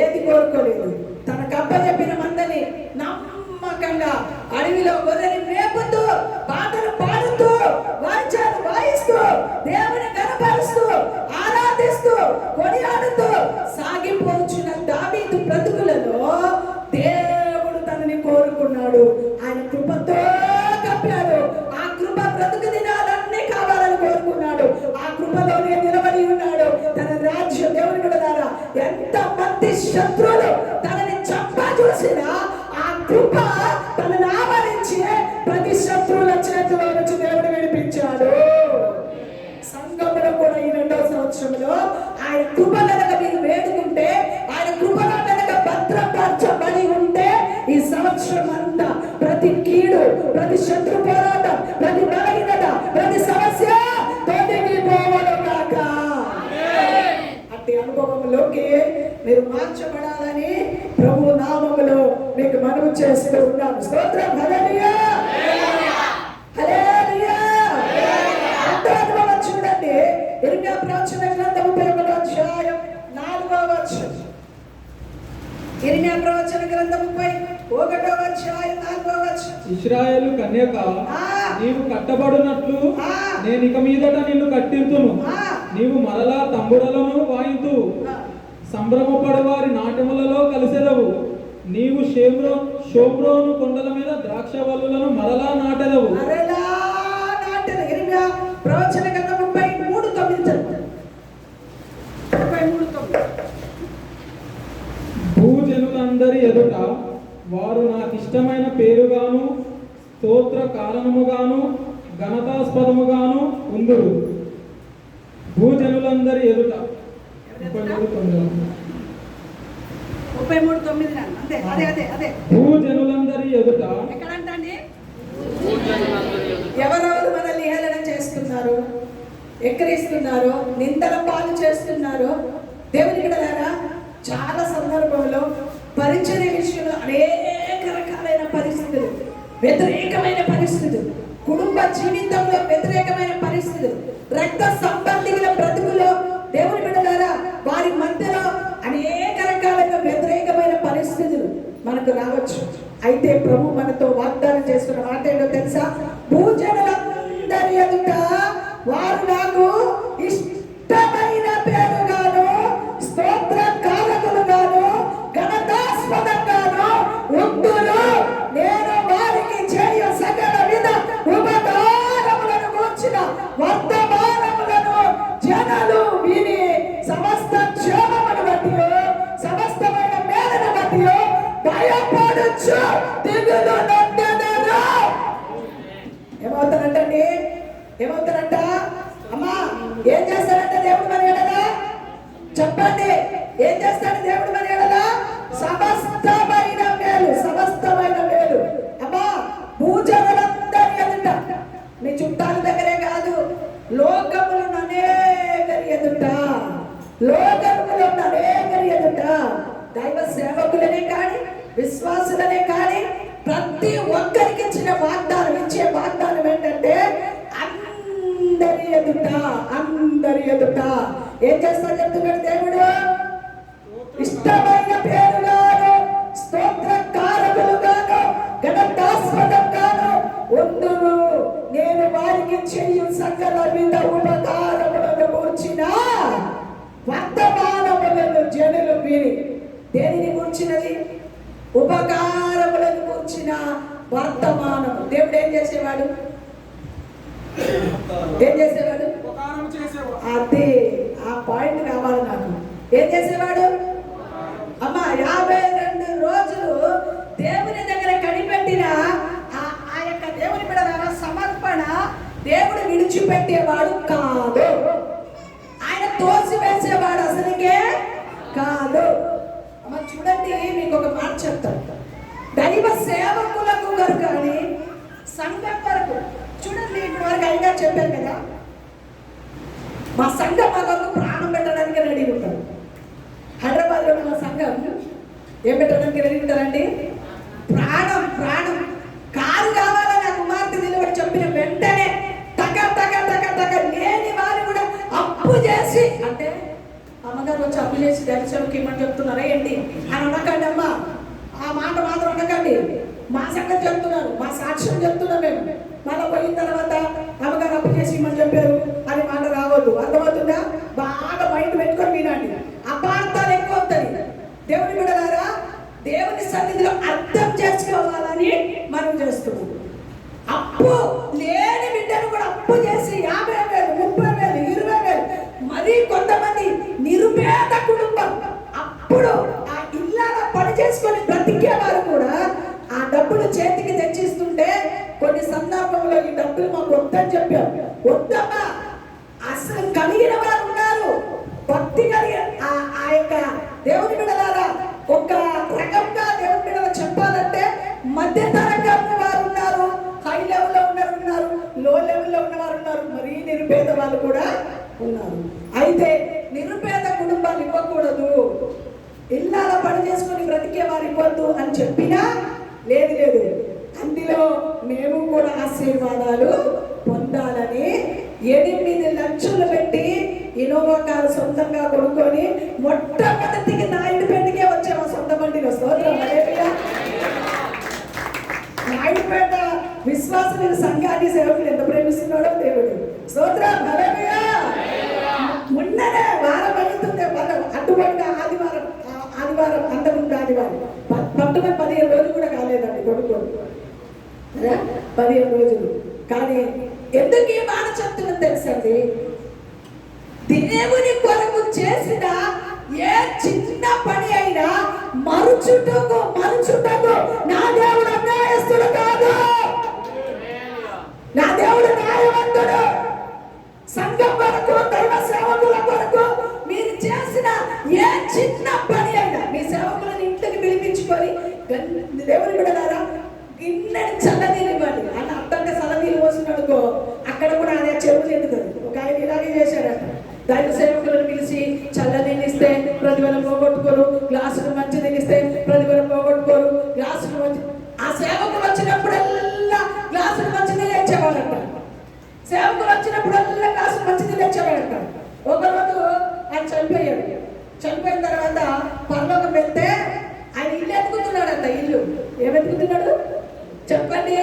ఏది కోరుకోలేదు. తనకు అప్పచెప్పిన మందని నమ్మకంగా అడవిలో గొర్రెని మేపుతూ, పాటలు పాడుతూ, వాయిద్యాలు వాయిస్తూ, దేవుని కనపరుస్తూ, ఆరాధిస్తూ, కొనియాడుతూ సాగిపోచున్న దావీదు బ్రతుకులలో దేవుడు తనని కోరుకున్నాడు. ఆయన కృపతో కప్పాడు. ఆ కృప బ్రతుకు దినాలన్నీ కావాలని కోరుకున్నాడు. ఆ కృపలోనే నిలబడి ఉన్నాడు. తన రాజ్యం, దేవుని బిడ్డలారా, ఎంత మంది శత్రువులు తనని చంప చూసినా ఆ మీరు మార్చబడాలని ప్రభు నామములో మీకు మనవి చేస్తూ ఉన్నాను. స్తోత్రం. హల్లెలూయా, హల్లెలూయా. చూడండి, ఇర్మియా ప్రవచన గ్రంథం 31వ అధ్యాయం 4వ వచనం. ఇర్మియా ప్రవచన గ్రంథం 31వ అధ్యాయం 4వ వచనం. ఇశ్రాయేలు కన్యక, నీవు కట్టబడినట్లు నేను ఇక మీదట నిన్ను కట్టింతును. నీవు మరలా తంబురలను వాయింతు, సంభ్రమపడు వారి నాట్యములలో కలిసెదవు. నీవు షోమ్రోను కొండల మీద ద్రాక్ష వల్లులను మరలా నాటెదవు. ప్రవచన గ్రంథం 33:9. భూజనులందరి ఎదుట వారు నాకిష్టమైన పేరుగాను స్తోత్ర కారణముగాను ఘనతాస్పదముగాను ఉందురు. భూజనులందరి ఎదుట 33:9. భూజనులందరి ఎదుట. ఎక్కడంటే ఎవరెవరు మనల్ని హేళన చేస్తున్నారు, ఎక్కిరిస్తున్నారు, నిందల పాలు చేస్తున్నారు. దేవుని బిడ్డలారా, చాలా సందర్భంలో పరిచర్య విషయంలో అనేక రకాలైన పరిస్థితులు, వ్యతిరేకమైన పరిస్థితులు, కుటుంబ జీవితంలో వ్యతిరేకమైన పరిస్థితులు, రక్త సంబంధికుల బ్రతుకులో దేవుని బిడ్డలారా వారి మధ్యలో అనేక రకాలైన వ్యతిరేకమైన పరిస్థితులు మనకు రావచ్చు. అయితే ప్రభు మనతో వాగ్దానం చేస్తున్న మాట ఏంటో తెలుసా? భూజనులందరి ఎదుట వారు నాకు ఇష్టమైన పేరుగాను స్తోత్ర కారకులుగాను ఘనతాస్పదంగాను ఉందురు. నేను వారికి చేయు సకల విధ ఉపకారములను గూర్చిన వర్తమానములను జనులు విని సమస్త క్షేమమును బట్టి, సమస్తమైన మేలును బట్టి భయపడచ్చు, దిగులు నొందెదరు. ఏమవుతారంటండి? ఏమవుతారంట? అమ్మా, ఏం చేస్తారంటే దేవుడు మరి ఎడలా? చెప్పండి, ఏం చేస్తాడు దేవుడు మరి ఎడలా? సమస్తమైన మేలు, సమస్తమైన మేలు. అమ్మా, భూజనులందరి ఎదుట, మీ చుట్టాల దగ్గరే కాదు, లోకములు అనేకరి ఎదుట, లోకములు అనేకరి ఎదుట, దైవ సేవకులనే కానీ విశ్వాసులనే కానీ ప్రతి ఒక్కరికి ఇచ్చిన వాగ్దానం, ఇచ్చే వాగ్దానం ఏంటంటే అందరి ఎదుట, అందరి ఎదుట ఏం చేస్తాడు చెప్తున్నాడు దేవుడు? ఇష్టమైన పేరుగాను స్తోత్ర కారకులుగాను ఘనతాస్పదంగాను ఉందురు. నేను వారికి చేయు సకల విధ ఉపకారములను గూర్చిన వర్తమానములను జనులు విని. దేనిని గూర్చినది? ఉపకారములను గూర్చిన వర్తమానము. దేవుడు ఏం చేసేవాడు? ఏం చేసేవాడు? అదే ఆ పాయింట్ కావాలి నాకు. ఏం చేసేవాడు? అమ్మా, 52 రోజులు దేవుని దగ్గర కనిపెట్టిన ఆ యొక్క దేవుని బిడ్డల సమర్పణ దేవుడు విడిచిపెట్టేవాడు కాదు. ఆయన తోసివేసేవాడు అసలుకే కాదు. అమ్మ చూడండి, మీకు ఒక మాట చెప్తాను. దైవ సేవకులకు గారు కానీ సంఘం వరకు చూడండి, ఇప్పుడు వరకు అయినా చెప్పారు కదా, మా సంఘం వరకు ప్రాణం పెట్టడానికి రెడీ ఉంటారు. హైదరాబాద్లో మా సంఘం ఏం పెట్టడానికి రెడీ ఉంటారండి? ప్రాణం. ప్రాణం. కారు కావాలని ఆ కుమార్తె నిలబడి చెప్పిన వెంటనే టక టక టక టక లేని వారు కూడా అప్పు చేసి, అంటే అమ్మగారు వచ్చి అప్పు చేసి దర్శనంకి ఇమ్మని చెప్తున్నారా ఏంటి అని అనకండి అమ్మా. ఆ మాట మాత్రం అనకండి. మా సంగతి చెప్తున్నారు, మా సాక్ష్యం చెప్తున్నాం మేము. మళ్ళీ పోయిన తర్వాత అమ్మగారు అప్పు చేసి ఇమ్మని చెప్పారు అని మాట రావద్దు. అర్థమవుతుందా? బాగా మైండ్ పెట్టుకొని వినండి. అపార్థాలు ఎక్కువ అవుతాయి. దేవుని బిడ్డలారా, దేవుని సన్నిధిలో అర్థం చేసుకోవాలని మనం చేస్తున్నాం. అప్పు లేని బిడ్డను కూడా అప్పు చేసి 50,000, 30,000, 20,000, మరి కొంతమంది నిరుపేద కుటుంబం అప్పుడు ఆ ఇల్లాల పని చేసుకొని బ్రతికేవారు కూడా ఆ డబ్బులు చేతికి తెచ్చిస్తుంటే కొన్ని సందర్భంలో ఈ డబ్బులు మాకు వద్దని చెప్పాం. వద్దమ్మా, అసలు కలిగిన వారు ఉన్నారు, భక్తి కలిగిన ఆ యొక్క దేవుని బిడ్డలారా. ఒక రకంగా దేవుని బిడ్డలు చెప్పాలంటే మధ్య తరగతి వారు ఉన్నారు, హై లెవెల్లో ఉన్నవారు ఉన్నారు, లో లెవెల్లో ఉన్నవారు ఉన్నారు, మరీ నిరుపేద వాళ్ళు కూడా ఉన్నారు. అయితే నిరుపేద కుటుంబాలు ఇవ్వకూడదు. ఇల్లాల పని చేసుకొని బ్రతికే వారి వద్దు అని చెప్పినా లేదు లేదు, అందులో మేము కూడా ఆశీర్వాదాలు పొందాలని 8 లక్షలు పెట్టి ఇనోవా కారు సొంతంగా కొనుక్కొని మొట్టమొదటికి నాయుడుపేటకే వచ్చాము సొంత బండిలో. స్తోత్రం హల్లెలూయా. నాయుడుపేట విశ్వాసమైన సంఘాన్ని సేవకులు ఎంత ప్రేమిస్తున్నాడో దేవుడు. స్తోత్రం హల్లెలూయా. మొన్ననే వారం అవుతుంది, అడ్డుపడిన ఆదివారం అంతకుముందు ఆదివారం పట్టుకొని 15 రోజులు కూడా కాలేదండి కొడుకోడు, 15 రోజులు. కానీ ఎందుకు ఈ మాట చెప్తున్నది తెలుసండి, దేవుని కొరకు చేసిన ఏ చిన్న పని అయినా మరుచుటకు నా దేవుడు అన్యాయస్తుడు కాదు, నా దేవుడు న్యాయవంతుడు. సంఘం కొరకు, దైవ సేవకుల కొరకు మీరు చేసిన ఏ చిన్న పని అయినా మీ సేవకులను ఇంటికి పిలిపించుకొని దేవుని బిడ్డలారా గిన్నెని చల్లనీళ్ళు ఇవ్వండి అని అర్థంగా చల్లనీళ్ళు పోసినడుకో అక్కడ కూడా అదే చెరువు చెందుతుంది. ఒక ఆయన ఇలాగే చేశాడట, దైవ సేవకులను పిలిచి చల్లనీళ్ళు ఇస్తే ప్రతిఫలం పోగొట్టుకోరు, గ్లాసులు మంచి ఇస్తే ప్రతిఫలం పోగొట్టుకోరు, గ్లాసులు మంచి. ఆ సేవకులు వచ్చినప్పుడల్లా గ్లాసులు మంచి నీళ్ళు ఇచ్చేవాళ్ళంట, సేవకులు వచ్చినప్పుడల్లా గ్లాసులు మంచి నీళ్ళు ఇచ్చేవాళ్ళంట. ఒకరోజు ఆయన చనిపోయిన తర్వాత పరలోకం వెళ్తే ఆయన ఇల్లు ఎత్తుకుతున్నాడంట. ఇల్లు ఏమెత్తుకుతున్నాడు చెప్పండి?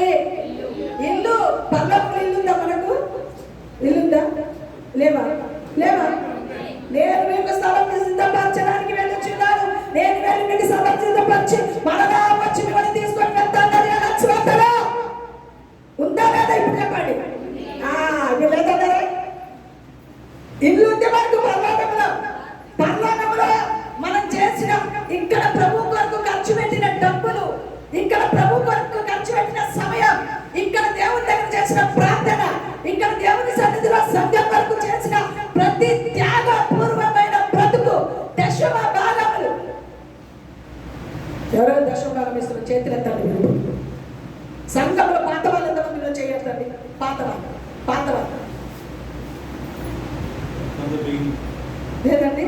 ఇల్లు. పరలోకంలో ఇల్లుందా? మనకు ఇల్లుందా? లేవా? నేను మీకు స్థలం సిద్ధపరచడానికి వెళ్ళొచ్చున్నాను, నేను వెళ్ళి మీకు స్థలం సిద్ధపరిచి మరలా వచ్చి మిమ్మల్ని తీసుకొని వెళ్తాను. ఉందా లేదా? ఇప్పుడు చెప్పండి. లేదా ఇల్లు ఉంది మనకు పరలోకంలో మనం చేసిన ఇక్కడ ప్రభు కొరకు ఖర్చు పెట్టిన డబ్బులు, ఇక్కడ ప్రభు కొరకు ఖర్చు పెట్టిన సమయం, ఇక్కడ దేవుని దగ్గర చేసిన ప్రార్థన, ఇక్కడ దేవుని సన్నిధిలో సంఘం వరకు చేసిన ప్రతి త్యాగపూర్వమైన బ్రతుకు దశమ భాగములు. ఎవరో దశమ భాగం ఇస్తున్న చేతులెత్తండి. సంఘంలో పాత వాళ్ళు ఎంతమందిలో చేయొద్దండి? పాత వాళ్ళు లేదండి.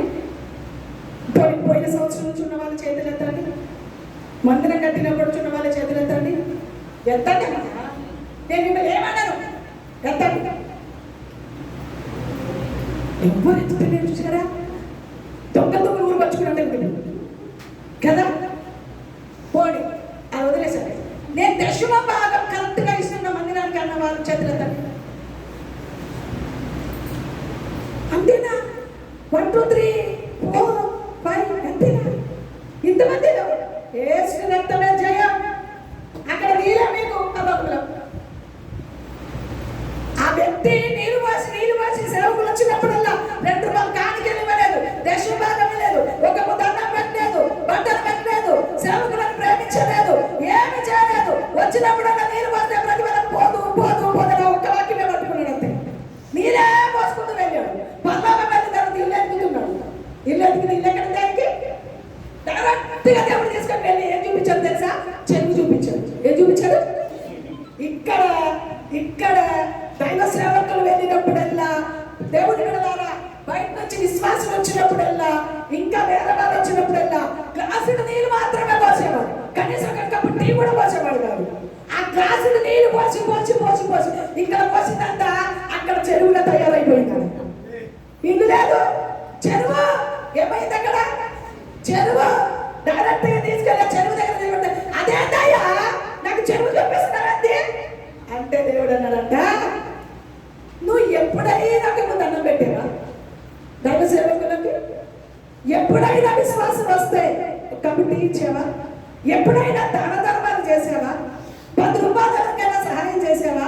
పోయిన సంవత్సరం నుంచి ఉన్న వాళ్ళ చేతులు ఎత్తండి. మందిరం కట్టినప్పుడు ఉన్న వాళ్ళ చేతులు ఎత్తండి. ఎత్తండి. నేను మిమ్మల్ని ఏమన్నాను? ఎత్తండి. ఎవరు ఎత్తుకునే చూసారా? దొంగ ఊరు పచ్చుకున్నట్టు కదా. పోడి అది వదిలేసరి. నేను దశమ భాగం కరెక్ట్గా ఇస్తున్న మందిరానికి అన్న వాళ్ళ చేతులు ఎత్తండి. అంతేనా? 1 2 3 4 5 అంతేనా? ఇంతమందిలో ఏసు రక్తమే జయం. అక్కడ నీళ్ళ మీకు అబద్ధం. ఆ వ్యక్తి నీళ్ళు వాసి సేవకులు వచ్చినప్పుడల్లా 2 రూపాయలు కాணிకలు ఇవ్వలేదు, దశమ భాగం లేదు, ఒక దండం పెట్టలేదు, బట్టలు పెట్టలేదు, సేవకులను ప్రేమించలేదు, ఏమి చేయలేదు. వచ్చినప్పుడల్లా నీళ్ళు పోస్తే ప్రతిఫలం పోదు ఒక్క వాక్యమే పట్టుకున్నాడు అంతే. నీళ్ళే పోసుకుంటూ వెళ్ళాడు. పర్లోకం వెళ్ళిన తర్వాత ఇల్లు ఎత్తుకుతున్నాడు. ఇల్లు ఎక్కడ దానికి డైరెక్ట్గా దేవుడు తీసుకొని వెళ్ళి ఏం చూపించాడు తెలుసా? చెరువు చూపించాడు. ఏం చూపించాడు? ఇక్కడ దైవ సేవకులు వెళ్ళినప్పుడల్లా, దేవుడి ద్వారా బయట నుంచి విశ్వాసం వచ్చినప్పుడల్లా, ఇంకా వేరే వాళ్ళు వచ్చినప్పుడల్లా గ్లాసుడు నీళ్ళు మాత్రమే పోసేవాడు. కనీసం కప్పు టీ కూడా పోసేవాడు కాదు. ఆ గ్లాసుడు నీళ్ళు పోసి ఇక్కడ పోసిందంతా అక్కడ చెరువుగా తయారైపోయింది. ఇల్లు లేదు, చెరువు. ఏమైంది అక్కడ? చెరువు. డైరెక్ట్ గా తీసుకెళ్ళి చెరువు దగ్గర అదేంటయ్యా నాకు చెరువు చూపిస్తున్నారండి అంటే దేవుడు అన్నాడంట, నువ్వు ఎప్పుడైనా దండం పెట్టావా దైవ సేవకులకి? ఎప్పుడైనా విశ్వాసం వస్తే కమిటీ ఇచ్చావా? ఎప్పుడైనా దాన ధర్మాలు చేసావా? 10 రూపాయలకైనా సహాయం చేసావా?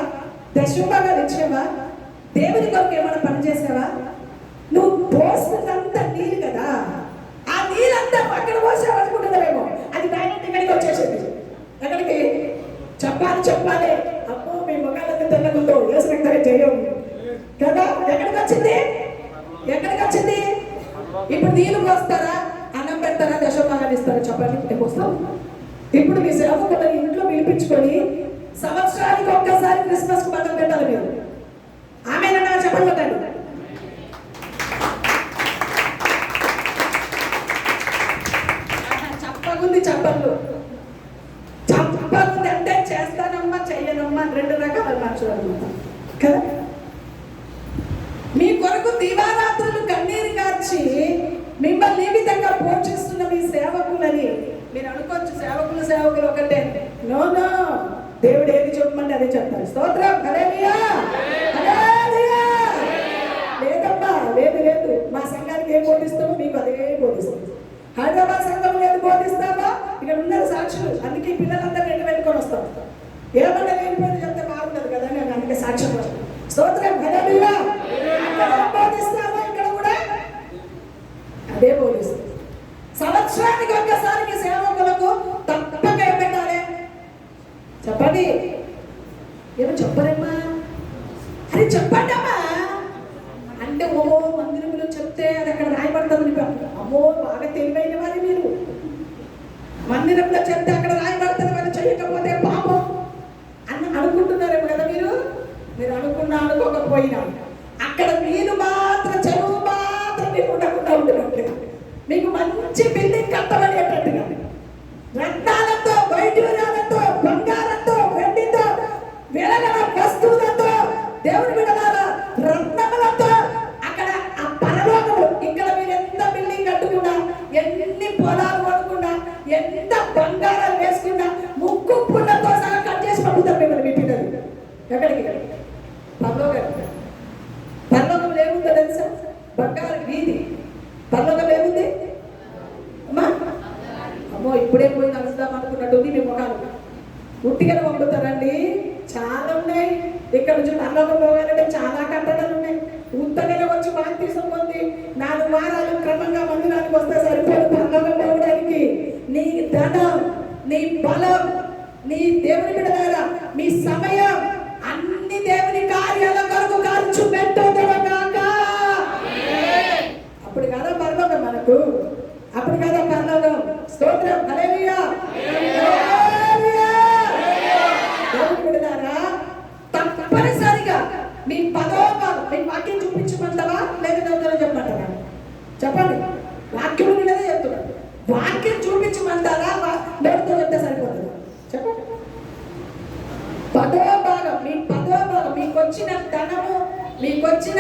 దశమ భాగాలు ఇచ్చావా? దేవుని కొరకు ఏమైనా పని చేసావా? నువ్వు పోసినంతా నీళ్ళు కదా, ఆ నీళ్ళంతా అక్కడ పోసావు అనుకుంటున్నావేమో, అది డైరెక్ట్ ఇక్కడికి వచ్చేసింది. ఎక్కడికి? చెప్పాలి. అమ్మో మీ మొగాళ్ళంతా తెల్లకుందో వేసినట్టే చేయం కదా. ఎక్కడికి వచ్చింది? ఇప్పుడు నీళ్ళు పోస్తారా, అన్నం పెడతారా, దశమ భాగాలు ఇస్తారా? చెప్పండి. వస్తాం. ఇప్పుడు మీ సేవకులను ఇంట్లో పిలిపించుకొని సంవత్సరానికి ఒక్కసారి క్రిస్మస్ కు బట్టలు పెట్టాలి మీరు. ఆమెనా చెప్పండి. ఉంది చెప్పలు. చెప్పలు అంటే చేస్తానమ్మా చెయ్యనమ్మా రెండు రకాల మనుషులు అనమాట కదా. మీ కొరకు దివారాత్రులు కన్నీరు కార్చి మిమ్మల్ని ఈ విధంగా పోషిస్తున్న మీ సేవకులని మీరు అనుకోవచ్చు. సేవకులు ఒకటే. నో నో, దేవుడు ఏది చెప్పమంటే అదే చెప్తారు. స్తోత్రం, హల్లెలూయా, హల్లెలూయా. లేదమ్మా, లేదు మా సంఘానికి ఏం బోధిస్తామో మీకు అదే బోధిస్తాం. హైదరాబాద్ సంఘం ఏది బోధిస్తామో ఇక్కడ ఉన్నారు సాక్షులు. అందుకే పిల్లలందరూ రెండు వెళ్ళుకొని వస్తాం. ఏమన్నా లేనిపోయింది చెప్తే బాగుండదు కదా, నేను అందుకే సాక్ష్యం వస్తాను. స్తోత్రం, హల్లెలూయా. అక్కడ బోధిస్తామో ఇక్కడ కూడా అదే బోధిస్తాం. సంవత్సరానికి ఒక్కసారికి సేవకులకు తప్పక ఏం పెట్టాలి చెప్పండి. ఏమో చెప్పరమ్మా, అది చెప్పండి అమ్మా అంటే ఓ మందిరంలో చెప్తే అది అక్కడ రాయబడుతుంది. అమ్మో బాగా తెలివైన వారి మీరు. మందిరంలో చెప్తే అక్కడ రాయబడుతుంది, వాళ్ళు చేయకపోతే పాపం అని అనుకుంటున్నారేమో కదా మీరు అనుకున్నా అనుకోకపోయినా అక్కడ మీరు మాత్రం చదువు మాత్రం మీకు ఉండకుండా ఉంటున్నట్లుగా మీకు మంచి బిల్డింగ్ కట్టబడేటట్టుగా రత్నాలతో, వైడ్యూర్యాలతో, బంగారంతో, వెండితో, వెలగల వస్తువులతో, దేవుని బిడ్డలారా రత్నములతో అక్కడ ఆ పరలోకము. ఇక్కడ మీరు ఎంత బిల్డింగ్ కట్టుకున్నా, ఎన్ని పొలాలు కొనుక్కున్నా, ఎంత బంగారాలు వేసుకున్నా ముక్కు పుల్లతో సహా కట్ చేసి పంపుతారు మిమ్మల్ని మీ పిల్లలు. ఎక్కడికి? పరలోకం ఏముందో తెలుసా? బంగారు వీధి. పరలోకం ఏముంది అమ్మా? అమ్మో ఇప్పుడే పోయి నడుస్తాం అనుకున్నట్టుంది మీ ముఖాలు. ఉట్టిగా పంపుతారండి. చాలా ఉన్నాయి. ఇక్కడ నుంచి పరలోకం పోవాలంటే చాలా కట్టడాలు ఉన్నాయి. ఉత్తగా వచ్చి బాప్తిసం పొంది 4 వారాలు క్రమంగా మందిరానికి వస్తే సరిపోదు పరలోకం పోవడానికి. నీ ధనం, నీ బలం, నీ దేవుని బిడ్డలారా మీ సమయం అన్ని దేవుని కార్యాల కొరకు ఖర్చు పెట్టొద్దుగాక. అప్పుడు కదా పరలోకం మనకు, అప్పుడు కదా పరలోకం. స్తోత్రం, హల్లెలూయా, హల్లెలూయా. దేవుని బిడ్డలారా తప్పనిసరిగా మీ పదోభాగం మీ వాక్యం చూపించమంటావా లేదా చెప్పమంటారా? చెప్పండి. వాక్యం మీదనే చెప్తున్నాడు. వాక్యం చూపించమంటారా దేవుడితో చెప్తే సరిపోతుంది? చెప్పండి. పదోభాగం, మీ పదోభాగం, మీకు వచ్చిన ధనము, మీకు వచ్చిన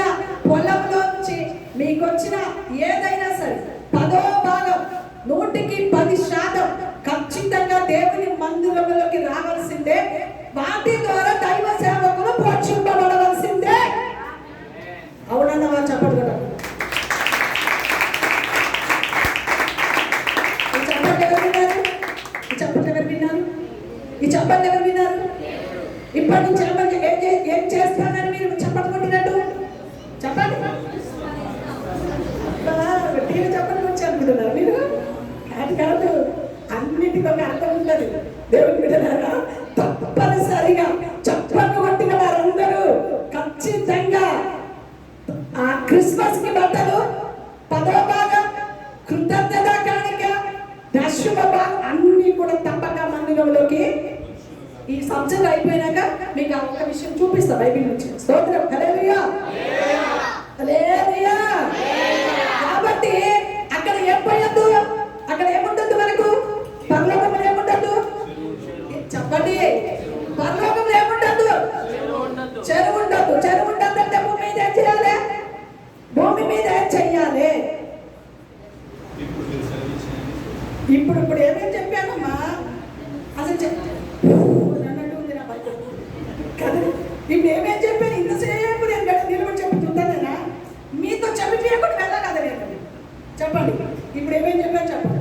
పొలంలోంచి మీకు వచ్చిన ఏదైనా సరే పదోభాగం 100% ఖచ్చితంగా దేవుని మందిరంలోకి రావాల్సిందే. వాటి ద్వారా దైవ సేవకులు పోషింపబడవలసిందే. అవునన్న వారు చెప్పండి కదా. ఈ చెప్పండి ఎవరు విన్నారు? ఈ చెప్పండి ఎవరు విన్నారు? ఈ చెప్పండి ఎవరు విన్నారు? ఇప్పటి నుంచి ఏం చేస్తానని మీరు చెప్పండి కొట్టినట్టు చెప్పండి. టీవీ చెప్పండి వచ్చి అనుకుంటున్నారు మీరు. కాదు, అన్నిటికీ ఒక అర్థం ఉంటుంది. దేవుని బిడ్డలారా తప్పనిసరిగా చెప్పండి కొట్టిన వారందరూ ఖచ్చితంగా ఆ క్రిస్మస్ కి బట్టలు, పదోభాగం, కృతజ్ఞత కానుక, దశమ భాగం అన్ని కూడా తప్పక మందిరంలోకి ఈ సంవత్సరం అయిపోయినాక మీకు ఆ ఒక్క విషయం చూపిస్తా బైబిల్ నుంచి. స్తోత్రం, హల్లెలూయా, హల్లెలూయా. కాబట్టి అక్కడ ఏమైందో అక్కడ ఏముండదు మనకు? పరలోకంలో ఏముండదు చెప్పండి. పరలోకంలో ఏముండదు? చెరువు ఉండదు. చెరువు ఉండదంటే భూమి మీద ఏం చేయాలి? భూమి మీద ఏం చెయ్యాలి? ఇప్పుడు ఏమేమి చెప్పానమ్మా అసలు కదా. ఇప్పుడు ఏమేం చెప్పాను? ఇంతసేపు నేను నిలబడి చెప్పుతుంటానేనా? మీతో చెప్పిపోయకుండా వెళ్ళా కదా నేను. చెప్పండి ఇప్పుడు ఏమేం చెప్పాను చెప్పండి.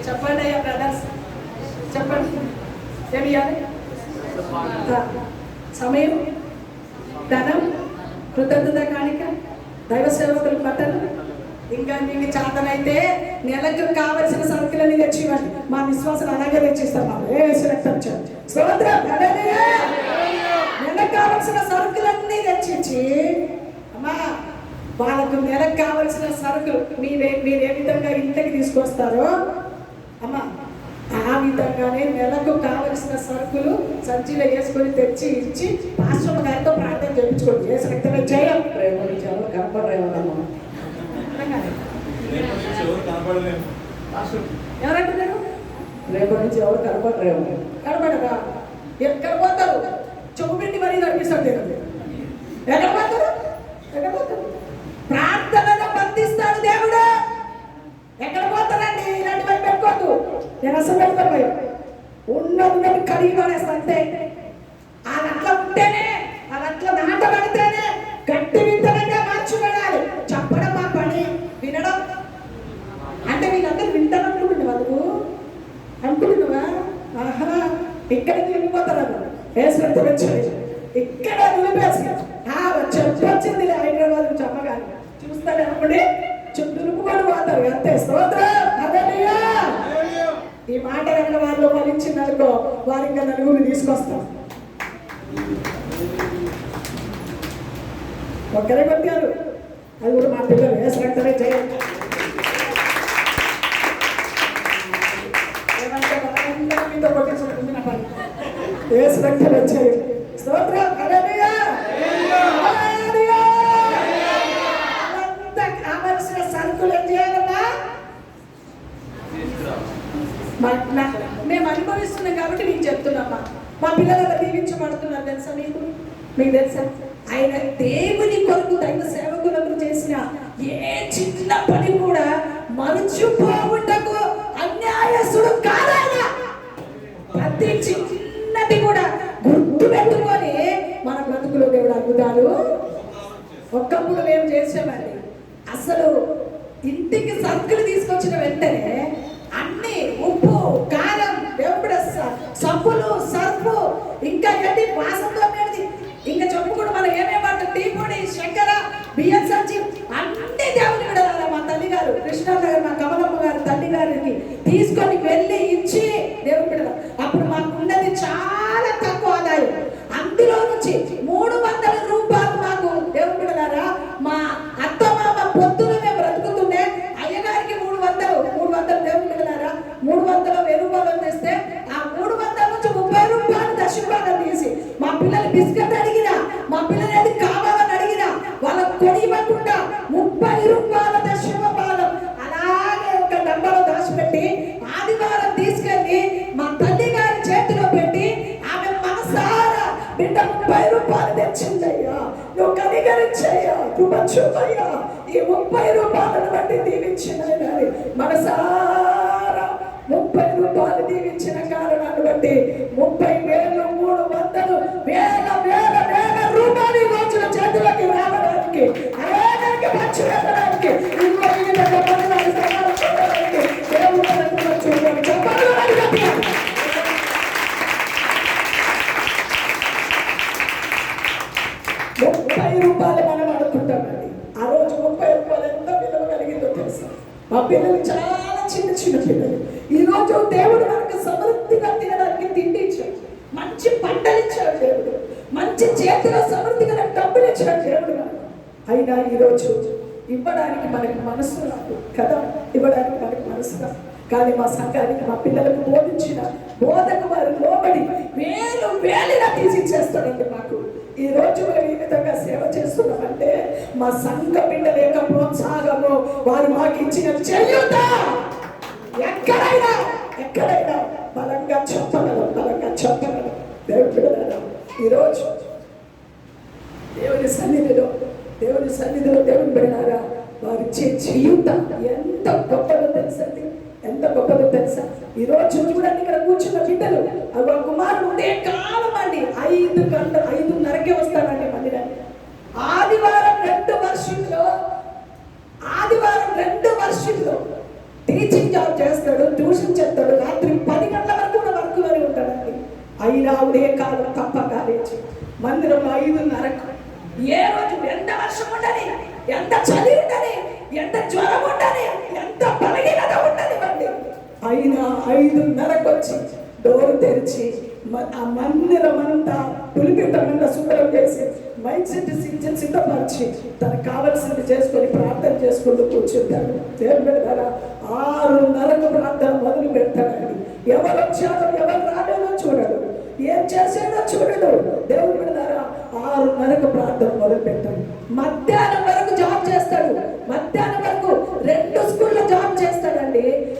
చెప్పండి అయ్యా బ్రదర్స్, చెప్పండి. ఏమి ఇవ్వాలి? సమయం, ధనం, కృతజ్ఞత కానిక, దైవ సేవకులు బట్టలు, ఇంకా మీకు చాతనైతే నెలకు కావలసిన సరుకులని తెచ్చివ్వండి. మా విశ్వాసం అలాగే తెచ్చిస్తాం. నెలకు కావలసిన సరుకులన్నీ తెచ్చి అమ్మా వాళ్ళకు నెలకు కావలసిన సరుకులు మీరు ఏ విధంగా ఇంటికి తీసుకొస్తారో అమ్మా ఆ విధంగానే నెలకు కావలసిన సరుకులు సంచిలో వేసుకొని తెచ్చి ఇచ్చి పాస్టర్ గారితో ప్రార్థన చేయించుకోండి. చేసిన చేయం ప్రేమ గర్భ ఎవరంటున్నారు? రేపటి నుంచి ఎవరు కనపడరేమో. కనపడరా? ఎక్కడ పోతారు? చెవు పెట్టి మరీ కనిపిస్తాడు. ఎక్కడ పోతారు? ఎక్కడ పోతారు? ప్రార్థనలో బంధిస్తాడు దేవుడు. ఎక్కడ పోతారండి? ఇలాంటి పని పెట్టుకోవద్దు. నేను అసలు పెట్టుకోను. ఉన్నది కడిగి పడేస్తా అంతే. అది అట్లా ఉంటేనే, అది అట్లా నాటబడితేనే గట్టి వింతనంగా మార్చుకోవాలి. చెప్పడం మా పని, వినడం అంటే వీళ్ళందరూ వింటారు అనుకుంటున్నావా? నువ్వు అనుకుంటున్నావా? ఆహా, ఇక్కడ వెళ్ళిపోతారు. వేసినట్టు వచ్చాయి ఇక్కడ నిలిపేసి వచ్చింది హైదరాబాద్ నుంచి అమ్మగారు చూస్తాను అనుకోండి, దులుపుకొని పోతారు అంతే. స్తోత్రం. హల్లెలూయా. ఈ మాట కనుక వాళ్ళు ఫలించిందనుకో, వారి ఇంకా నలుగురిని తీసుకొస్తాం. ఒక్కరే కొట్టారు, అది కూడా మా పిల్లలు వేసినట్టనే చేయాలి. ఏమంటే వాళ్ళందరూ మీతో కొట్టించుకుంటుంది నా పని. వేసినట్టనే వచ్చాయి. స్తోత్రం. హల్లెలూయా. హల్లెలూయా. అంతా కావలసిన సరుకులు ఏం చేయాలమ్మా? మేము అనుభవిస్తున్నాం కాబట్టి మీకు చెప్తున్నామ్మా. మా పిల్లలు దీవించబడుతున్నారు తెలుసా? మీకు తెలుసా? ఆయన దేవుని కొరకు దైవ సేవకులకు చేసిన ఏ చిన్న పని కూడా మరచిపోవుటకు అన్యాయస్తుడు కాదాయన. ప్రతి చిన్నది కూడా గుర్తు పెట్టుకొని మన బ్రతుకులో దేవుడు అద్భుతాలు. ఒక్కప్పుడు మేము చేసామండి. అసలు ఇంటికి సరుకులు తీసుకొచ్చిన వెంటనే అన్ని ఉప్పు, కారం, దేవుడు సబ్బులు, సర్ఫు, ఇంకా ఏంటి వాసనతో ఇంకా చెప్పుకుంటూ మనం ఏమేమంటాం, టీ పొడి, చక్కెర, బియ్యం సంచి అన్ని దేవుని విడాలి. మా తల్లి గారు కృష్ణానగర్, మా కమలమ్మ గారు తల్లి గారిని తీసుకొని వెళ్ళి ఇచ్చి దేవుని విడాలి. అప్పుడు మాకు ఉన్నది చాలా తక్కువ ఆదాయం. అందులో నుంచి 300 రూపాయలు మాకు దేవుని విడారా మా అత్త మామ పొద్దున మేము బ్రతుకుతుండే అయ్యగారికి 300 దేవుని విడారా 300 1000 రూపాయలు తెస్తే ఆ 300 నుంచి 30 రూపాయలు దశింపాలని తీసి మా పిల్లలు బిస్కెట్ అడిగినా, మా పిల్లలు ఏది కావాలని అడిగినా వాళ్ళకు కొనివ్వకుండా 30 రూపాయల దశింపాలం అలాగే ఒక డబ్బాలో దాచిపెట్టి ఆదివారం తీసుకెళ్ళి మా తల్లి గారి చేతిలో పెట్టి ఆమె మనసారా బిడ్డ 30 రూపాయలు తెచ్చిందయ్యా, నువ్వు కనికరించయ్యా, కృప చూపయ్యా, ఈ 30 రూపాయలను బట్టి దీవించిన మనసారా 30 రూపాయలు దీవించిన కారణాన్ని బట్టి 30,000 300 వేల వేల వేల రూపాయలు ఈ రోజున చేతులకి రావడానికి, అనేక ఖర్చు పెట్టడానికి, దేవుడు చెప్పాలి. 30 రూపాయలు మనం అనుకుంటామండి. ఆ రోజు 30 రూపాయలు ఎంత విలువ కలిగిందో తెలుసా? మా పిల్లలు చాలా చిన్న చిన్న పిల్లలు. ఈ రోజు దేవుడు మనకు సమృద్ధిగా తినడానికి తిండి ఇచ్చాడు, మంచి పంటలు ఇచ్చాడు దేవుడు, మంచి చేతిలో సమృద్ధిగా డబ్బులు ఇచ్చాడు దేవుడు. అయినా ఈరోజు ఇవ్వడానికి మనకి మనసు రాదు కదా, ఇవ్వడానికి మనకి మనసు రాదు. కానీ మా సంఘానికి మా పిల్లలకు బోధించిన బోధకు వారు లోబడి వేలు వేలుగా తీసిచ్చేస్తాడండి. మాకు ఈ రోజు మేము ఈ విధంగా సేవ చేస్తున్నామంటే మా సంఘ బిడ్డల యొక్క ప్రోత్సాహము, వారు మాకు ఇచ్చిన చేయూత ఎక్కడైనా ఎక్కడైనా బలంగా చెప్పగలం, బలంగా చెప్పగలం. దేవుడి బిడ్డలారా, ఈరోజు దేవుని సన్నిధిలో దేవుని బిడ్డలారా వారు ఇచ్చే చేయూత ఎంత గొప్పదో తెలుసండి, ఎంత గొప్పదో తెలుసా? ఈ రోజు చూడండి, ఇక్కడ కూర్చున్న బిడ్డలు ఆ కుమారుడు ఉండే కాలం అండి 5:30కే వస్తాడండి మందిరానికి. ఆదివారం 2 వర్షంలో టీచింగ్ జాబ్ చేస్తాడు, ట్యూషన్ చేస్తాడు, రాత్రి 10 గంటల వరకు వర్క్ అని ఉంటాడండి. అయినా ఉదయ కాలం తప్ప కాలేజీ మందిరం 5:30కు. ఏ రోజు ఎంత వర్షం ఉండని, ఎంత చలి ఉండని, ఎంత జ్వరం ఉండని, ఎంత బలహీనత ఉండనివ్వండి, అయినా 5:30కు వచ్చి డోర్ తెరిచి ఆ మందిరం అంతా పులిపిట్టమంతా శుభ్రం చేసి మైక్ సెట్ సిద్ధపరిచి తనకు కావలసింది చేసుకొని ప్రార్థన చేసుకుంటూ కూర్చుంటాడు. దేవుని బిడ్డలారా, 6:30కు ప్రార్థన మొదలు పెడతాడండి. ఎవరు వచ్చాడో ఎవరు రాలేదో చూడడు, ఏం చేసాడో చూడడు. దేవుని బిడ్డలారా, 6:30కు ప్రార్థన మొదలు పెట్టాడు. మధ్యాహ్నం వరకు జాబ్ చేస్తాడు. మధ్యాహ్నం వరకు 2 స్కూల్లో జాబ్ చేస్తాడు.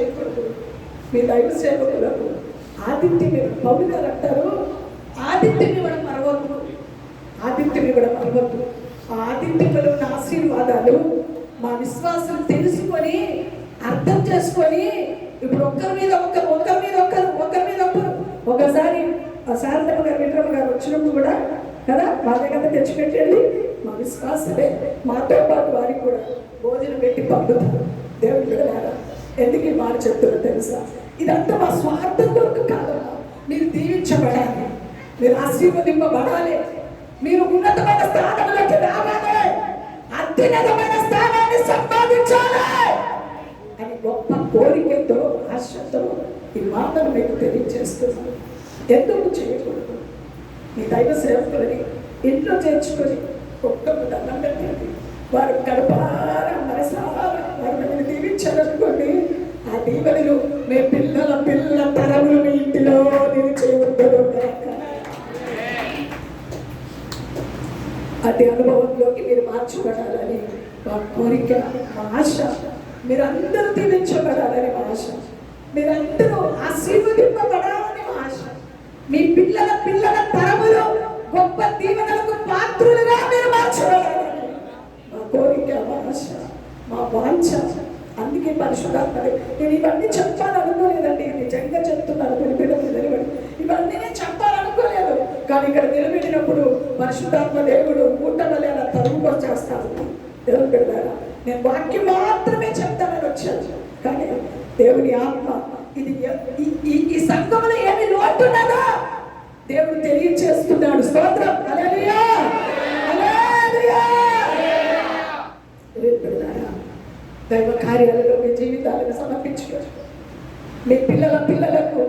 చేయకూడదు. మీ దైవ సేవకులకు ఆతిథ్యం పౌలు గారు అంటారు, ఆతిథ్యం ఇవ్వడం మరవద్దు, ఆతిథ్యం ఇవ్వడం మరవద్దు. ఆ ఆతిథ్యంలో ఉన్న ఆశీర్వాదాలు మా విశ్వాసం తెలుసుకొని అర్థం చేసుకొని ఇప్పుడు ఒకరి మీద ఒకరు ఒకసారి ఆ శారదమ్మ గారు విక్రమ గారు వచ్చినప్పుడు కూడా కదా మా దగ్గర తెచ్చిపెట్టండి, మా విశ్వాసమే మాతో పాటు వారికి కూడా భోజనం పెట్టి పంపుతారు. దేవుడు విడలారా ఎందుకు ఈ మాట చెప్తారో తెలుసా? ఇదంతా మా స్వార్థం కొరకు కాదమ్మా. మీరు దీవించబడాలి, మీరు ఆశీర్వదింపబడాలి, మీరు ఉన్నతమైన స్థానంలోకి రావాలి, అత్యున్నతమైన స్థానాన్ని సంపాదించాలి అని గొప్ప కోరికతో ఆశతో ఈ మాటను మీకు తెలియజేస్తున్నాను. ఎందుకు చేయకూడదు? మీ దైవ సేవకులని ఇంట్లో చేర్చుకొని ఒక్కరు దండం పెట్టండి. వారు కడపారా మనసారా వారు మిమ్మల్ని దీవించారనుకోండి. ఆ దీవెనలు మీ పిల్లల తరములు మీ ఇంటిలో నిలిచి ఉండదు. అతి అనుభవంలోకి మీరు మార్చబడాలని మా కోరిక, మా ఆశ. మీరందరూ దీవించబడాలని మా ఆశ, మీరందరూ ఆశీర్వదింపబడాలని మా ఆశ. మీ పిల్లల తరములు గొప్ప దీవెనలకు పాత్రులుగా మీరు మార్చబడాలని మా కోరిక, మా ఆశ, మా వాంఛ. అందుకే పరిశుద్ధాత్మడే నేను ఇవన్నీ చెప్పాలనుకోలేదండి, నిజంగా చెప్తున్నాను. నిలబడి ఇవన్నీ నేను చెప్పాలనుకోలేదు, కానీ ఇక్కడ నిలబెట్టినప్పుడు పరిశుద్ధాత్మ దేవుడు ఊటమలే అలా తరుగుకొచ్చేస్తాను. దేవుడు పెడతారా, నేను వాక్యం మాత్రమే చెప్తానని వచ్చాను. కానీ దేవుని ఆత్మ ఇది ఈ సంఘంలో ఏమి లోటున్నదో దేవుడు తెలియచేస్తున్నాడు. స్తోత్రం, హల్లెలూయా, హల్లెలూయా. దైవ కార్యాలలో మీ జీవితాలను సమర్పించుకోవచ్చు. మీ పిల్లలకు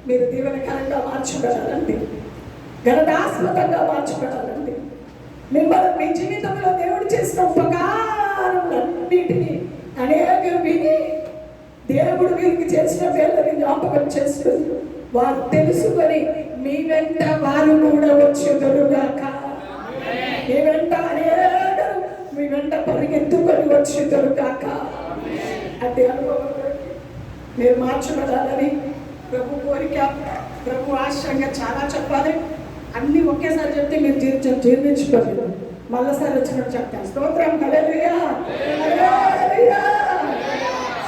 మీరు దీవెనకరంగా మార్చబడాలండి, ఘనతాస్పదంగా మార్చబడాలండి. మిమ్మల్ని మీ జీవితంలో దేవుడు చేసిన ఉపకారములన్నిటినీ అనేకలు విని దేవుడు వీరికి చేసిన వేళ్ళని జ్ఞాపకం చేసుకుని వారు తెలుసుకొని మీ వెంట వారు కూడా వచ్చేదరుగాక. మీ వెంట అనేకలు మీ వెంట పరిగెత్తుకొని వచ్చేదరుగాక. అంటే అనుభవం మీరు మార్చబడాలని ప్రభు కోరిక, ప్రభు ఆశయంగా చాలా చెప్పాలి. అన్నీ ఒకేసారి చెప్తే మీరు జీర్ణించుకోలేదు. మళ్ళీసారి వచ్చినట్టు చెప్తాను. స్తోత్రం, హల్లెలూయా, హల్లెలూయా.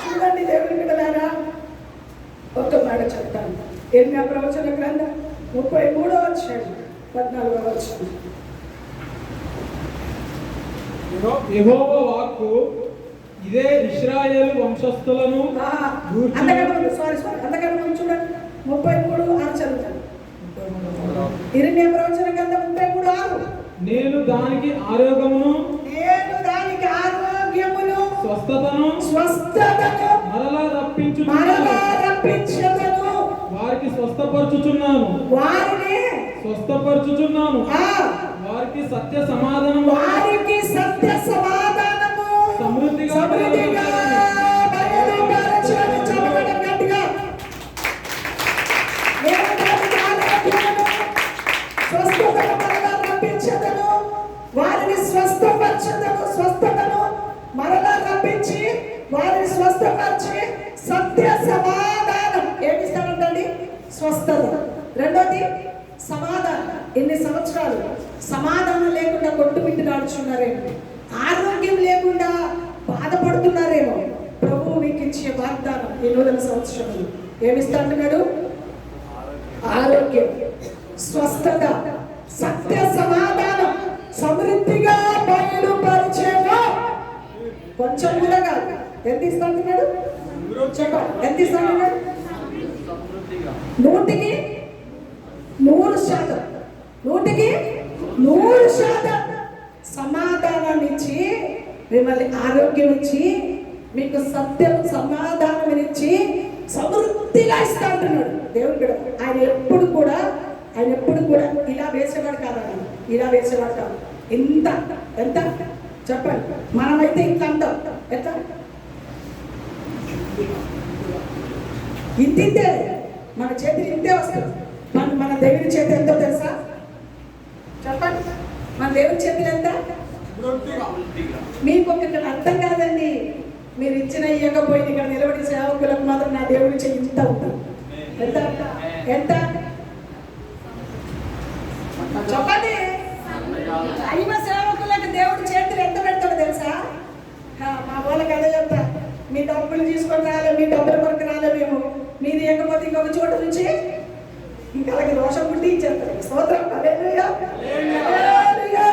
చూడండి దేవుని బిడ్డలారా, ఒక్క మాట చెప్తాను. ఎన్నో ప్రవచన గ్రంథం 33వ అధ్యాయం 14వ వచనం. యెహోవా వాక్కు ఇదే ఇశ్రాయేలు వంశస్థులను అంతకన్నా ముందు చూడండి 33:6 చదువుతాను. ఇర్మియా ప్రవచన గ్రంథం 33:6. నేను దానికి ఆరోగ్యమును స్వస్థతను మరలా రప్పించుచున్నాను. వారికి స్వస్థపరచుచున్నాను, వారికి సత్య సమాధానము సమృద్ధిగా వారిని స్వస్థతను మరలా రప్పించి వారిని స్వస్థపరిచి సత్య సమాధానం ఏమిస్తానండి? స్వస్థత. రెండోది సమాధానం. ఎన్ని సంవత్సరాలు సమాధానం లేకుండా కొట్టుమిట్టు నడుచున్నారేమో, ఆరోగ్యం లేకుండా బాధపడుతున్నారేమో. ప్రభువు మీకు ఇచ్చే వాగ్దానం ఈ 100 సంవత్సరాలు ఏమిస్తాంటున్నాడు? ఆరోగ్యం, స్వస్థత, సత్య సమాధానం సమృద్ధిగా బయలుపరిచేమో. కొంచెం కూడా కాదు. ఎంత ఇస్తాడు? ఎంత ఇస్తాడు? 100కి 100%, 100కి 100% సమాధానాన్ని ఇచ్చి, మిమ్మల్ని ఆరోగ్యం ఇచ్చి, మీకు సత్యం సమాధానం ఇచ్చి సమృద్ధిగా ఇస్తా అంటున్నాడు దేవుడు కూడా. ఆయన ఎప్పుడు కూడా ఇలా వేసేవాడు కాదండి, ఇలా వేసేవాడు కాదు. ఎంత చెప్పండి. మనమైతే ఇంత అంటాం. ఎంత ఇంతే, మన చేతికి ఇంతే వస్తుంది. మన దేవుని చేతి ఎంతో తెలుసా? చెప్పండి. మన దేవుని చేతులు ఎంత? మీకు ఒకటి అర్థం కాదండి. మీరు ఇచ్చిన ఇవ్వకపోయింది ఇక్కడ నిలబడి సేవకులకు మాత్రం నా దేవుడి చెయ్యి ఇంత ఉంటుంది. ఎంత ఎంత చెప్పండి. దైవ సేవకులకు దేవుడి చేతులు ఎంత పెడతాడో తెలుసా? మా వాళ్ళకి అదే చెప్తా, మీ డబ్బులు తీసుకొని రాలే, మీ డబ్బుల కొరకు రాలే మేము, మీరు ఇవ్వకపోతే ఇంకొక చోటు నుంచి ఇంకా అలాగే రోషం పుట్టి ఇచ్చేస్తారు. స్తోత్రం. హల్లెలూయా. హల్లెలూయా.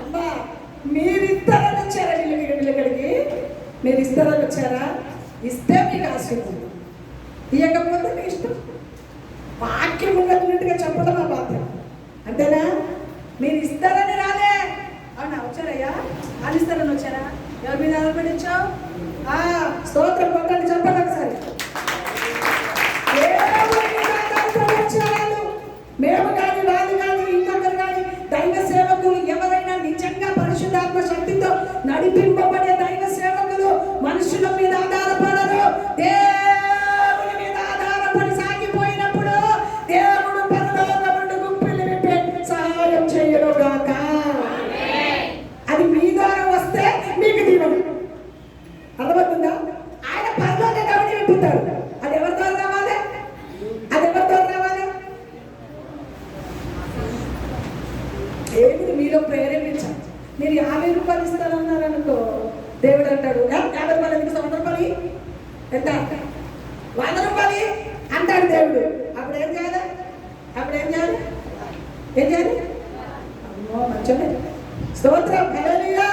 అమ్మా, మీరు ఇస్తారని వచ్చారా? వీళ్ళకి మీరు ఇస్తారని వచ్చారా? ఇస్తే మీకు ఆశీర్వాదం, ఇవ్వకపోతే మీ ఇష్టం. వాక్యం ఉన్నట్టుగా చెప్పడం మా బాధ్యత, అంతేనా? మీరు ఇస్తారని రాలే. అవునా? వచ్చారయ్యా? వాళ్ళు ఇస్తారని వచ్చారా? ఎవరి మీద ఆధారపడించావు? స్తోత్రం కొట్టండి, చెప్పండి ఒకసారి. మేము కానీ వాళ్ళు కానీ ఇంకొకరు కానీ దైవ సేవకులు ఎవరైనా నిజంగా పరిశుద్ధాత్మ శక్తితో నడిపింపబడే దైవ సేవకులు మనుషుల మీద ఆధారపడరు, దేవుని మీద ఆధారపడి సాగిపోయినప్పుడు దేవుడు పరలోకం నుండి గుంపులు విప్పి సహాయం చేయడుగాక. అది మీ ద్వారా వస్తే మీకు దీవెన. అర్థమవుతుందా? ఆయన పరలోక గమని విప్పుతాడు. అది ఎవరి ద్వారా రావాలి? అది ఎవరి ద్వారా రావాలి? దేవుడు మీలో ప్రేరేపించాలి. మీరు 50 రూపాయలు ఇస్తారన్నారు అనుకో, దేవుడు అంటాడు 50 రూపాయలు ఎందుకు, 100 రూపాయలు ఎంత, 100 రూపాయలు అంటాడు దేవుడు. అప్పుడు ఏం చేయాలి? ఏం చేయాలి? అమ్మో మంచిగా. స్తోత్రం. హల్లెలూయా.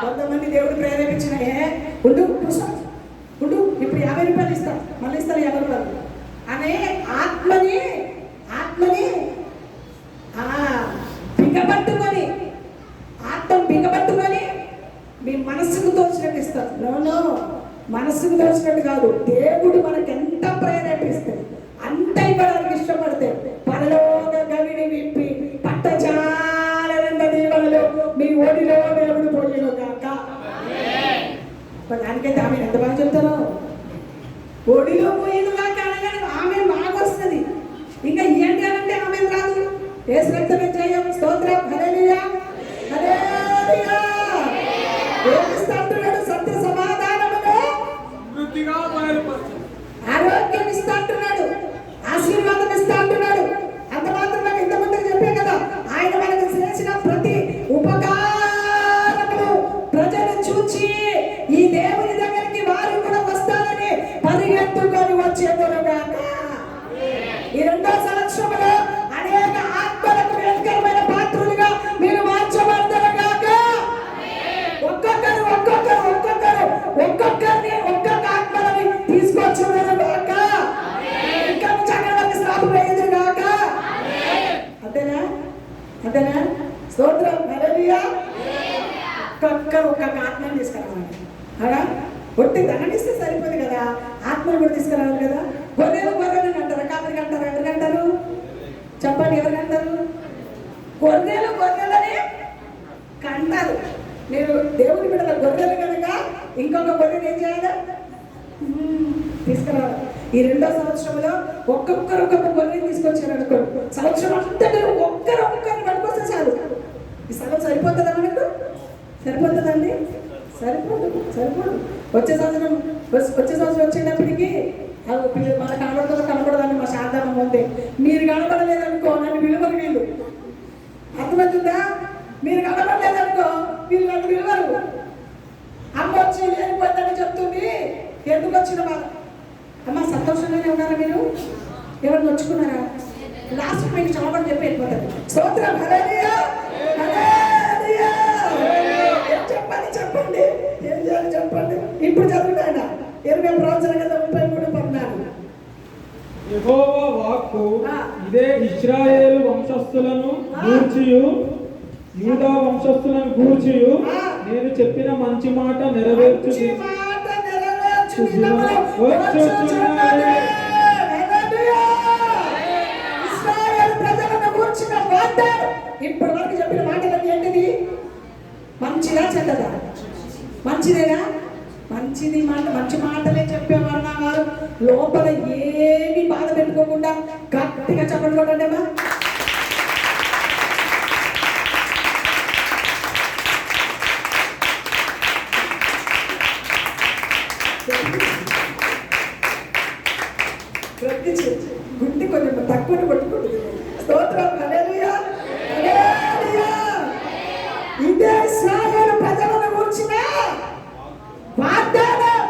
కొంతమంది దేవుడు ప్రేరేపించిన ఉండు ఇప్పుడు 50 రూపాయలు ఇస్తాం, మళ్ళీ ఇస్తారు 50 రూపాయలు అనే ఆత్మని బిగబట్టుకొని, ఆత్మను బిగబట్టుకొని మీ మనస్సుకు తోచినట్టు ఇస్తారు. నో, మనస్సుకు తోచినట్టు కాదు. దేవుడు మనకు ఎంత ప్రేరేపిస్తే అంత ఇవ్వడానికి ఇష్టపడితే పరలోక గవిని విప్పి పట్టజాలనంత దీవెనలు మీ ఒడిలో దేవుడు పోయేను కాక. దానికైతే ఆమె ఎంత బాగా చెప్తారో, ఒడిలో పోయేను కాక అనగానే ఆమె బాగా వస్తుంది. ఇంకా ఏంటి అంటే ఆమె రాదు. యేసు రక్తమే జయం. స్తోత్రం. హల్లెలూయా. హల్లెలూయా. ఏమిస్తాంటున్నాడు? సత్య సమాధానమును సమృద్ధిగా బయలుపరచు, ఆరోగ్యం ఇస్తా అంటున్నాడు, ఆశీర్వాదం ఇస్తా అంటున్నాడు. అంత మాత్రమే ఇంతమందికి చెప్పే కదా, ఆయన మనకు చేసిన ప్రతి ఉపకారములు ప్రజలు చూచి ఈ దేవుని దగ్గరికి వారు కూడా వస్తారని పరిగెత్తుకొని వచ్చేదరుగాక. ఈ 2వ సంవత్సరంలో అనేక ఆత్మలకు వెంకరమైన పాత్రులుగా మీరు మార్చబడతారుగాక. ఒక్కొక్కరిని ఒక్కొక్క ఆత్మలని తీసుకొచ్చుగాక. ఇంకా చక్కగా శ్రాపం వేయదుగాక. అంతేనా? స్తోత్రం. హల్లెలూయా. ఒక్కొక్క ఆత్మని తీసుకురావాలి. అలా ఒట్టి దండనిస్తే సరిపోదు కదా, ఆత్మను కూడా తీసుకురావాలి కదా. గొర్రెలు అంటారు, కాపరికి అంటారు. ఎవరికంటారు చెప్పండి? ఎవరికంటారు? గొర్రెలని కంటారు. మీరు దేవుని బిడ్డల గొర్రెలు కనుక ఇంకొక గొర్రెలు ఏం చేయాలి? తీసుకురావాలి. ఈ 2వ సంవత్సరంలో ఒక్కొక్క గొర్రెని తీసుకొచ్చారు అనుకో, సంవత్సరం అంతటా ఒక్కరిని పట్టుకొస్తే చాలు. ఈ స్థలం సరిపోతుందా మనకు? సరిపోతుందండి? సరిపోదు. వచ్చే సంవత్సరం వచ్చేటప్పటికి మన కనబడదని మా శాంతమ్మ ఉంది. మీరు కనబడలేదనుకో నన్ను విలువరు వీళ్ళు. అర్థమవుతుందా? మీరు కనబడలేదనుకో వీళ్ళు నన్ను విలువరు. అమ్మ వచ్చి లేనిపోయిందని చెప్తుంది. ఎందుకు వచ్చిన వాళ్ళు? అమ్మ సంతోషంగానే ఉన్నారా మీరు? ఎవరు నొచ్చుకున్నారా? లాస్ట్ మీకు చదవని చెప్పి వెళ్ళిపోతారు. స్తోత్రం. హల్లెలూయా. హల్లెలూయా. చెప్పండి ఏం చేయాలి చెప్పండి. ఇప్పుడు చదువుతాయన 20 ప్రవచన కదా 33:14. యెహోవా వాక్కు ఇదే ఇశ్రాయేలు వంశస్థులను గూర్చియు యూదా వంశస్థులను గూర్చియు నేను చెప్పిన మంచి మాట నెరవేర్చు ఇప్పటి వరకు చెప్పిన మాటలన్నీ ఏంటిది? మంచిదా చెడ్డదా? మంచిదేనా? మంచిది మాట, మంచి మాటలే చెప్పేవారు నా వారు. లోపల ఏమి బాధ పెట్టుకోకుండా గట్టిగా చెప్పండి చూడండిమా. గట్టించి గుండి కొంచెం తక్కువ కొట్టుకుంటుంది. స్తోత్రం, హల్లెలూయా, హల్లెలూయా. ఇదే ఇశ్రాయేలు ప్రజలను కూర్చిన వాగ్దానం.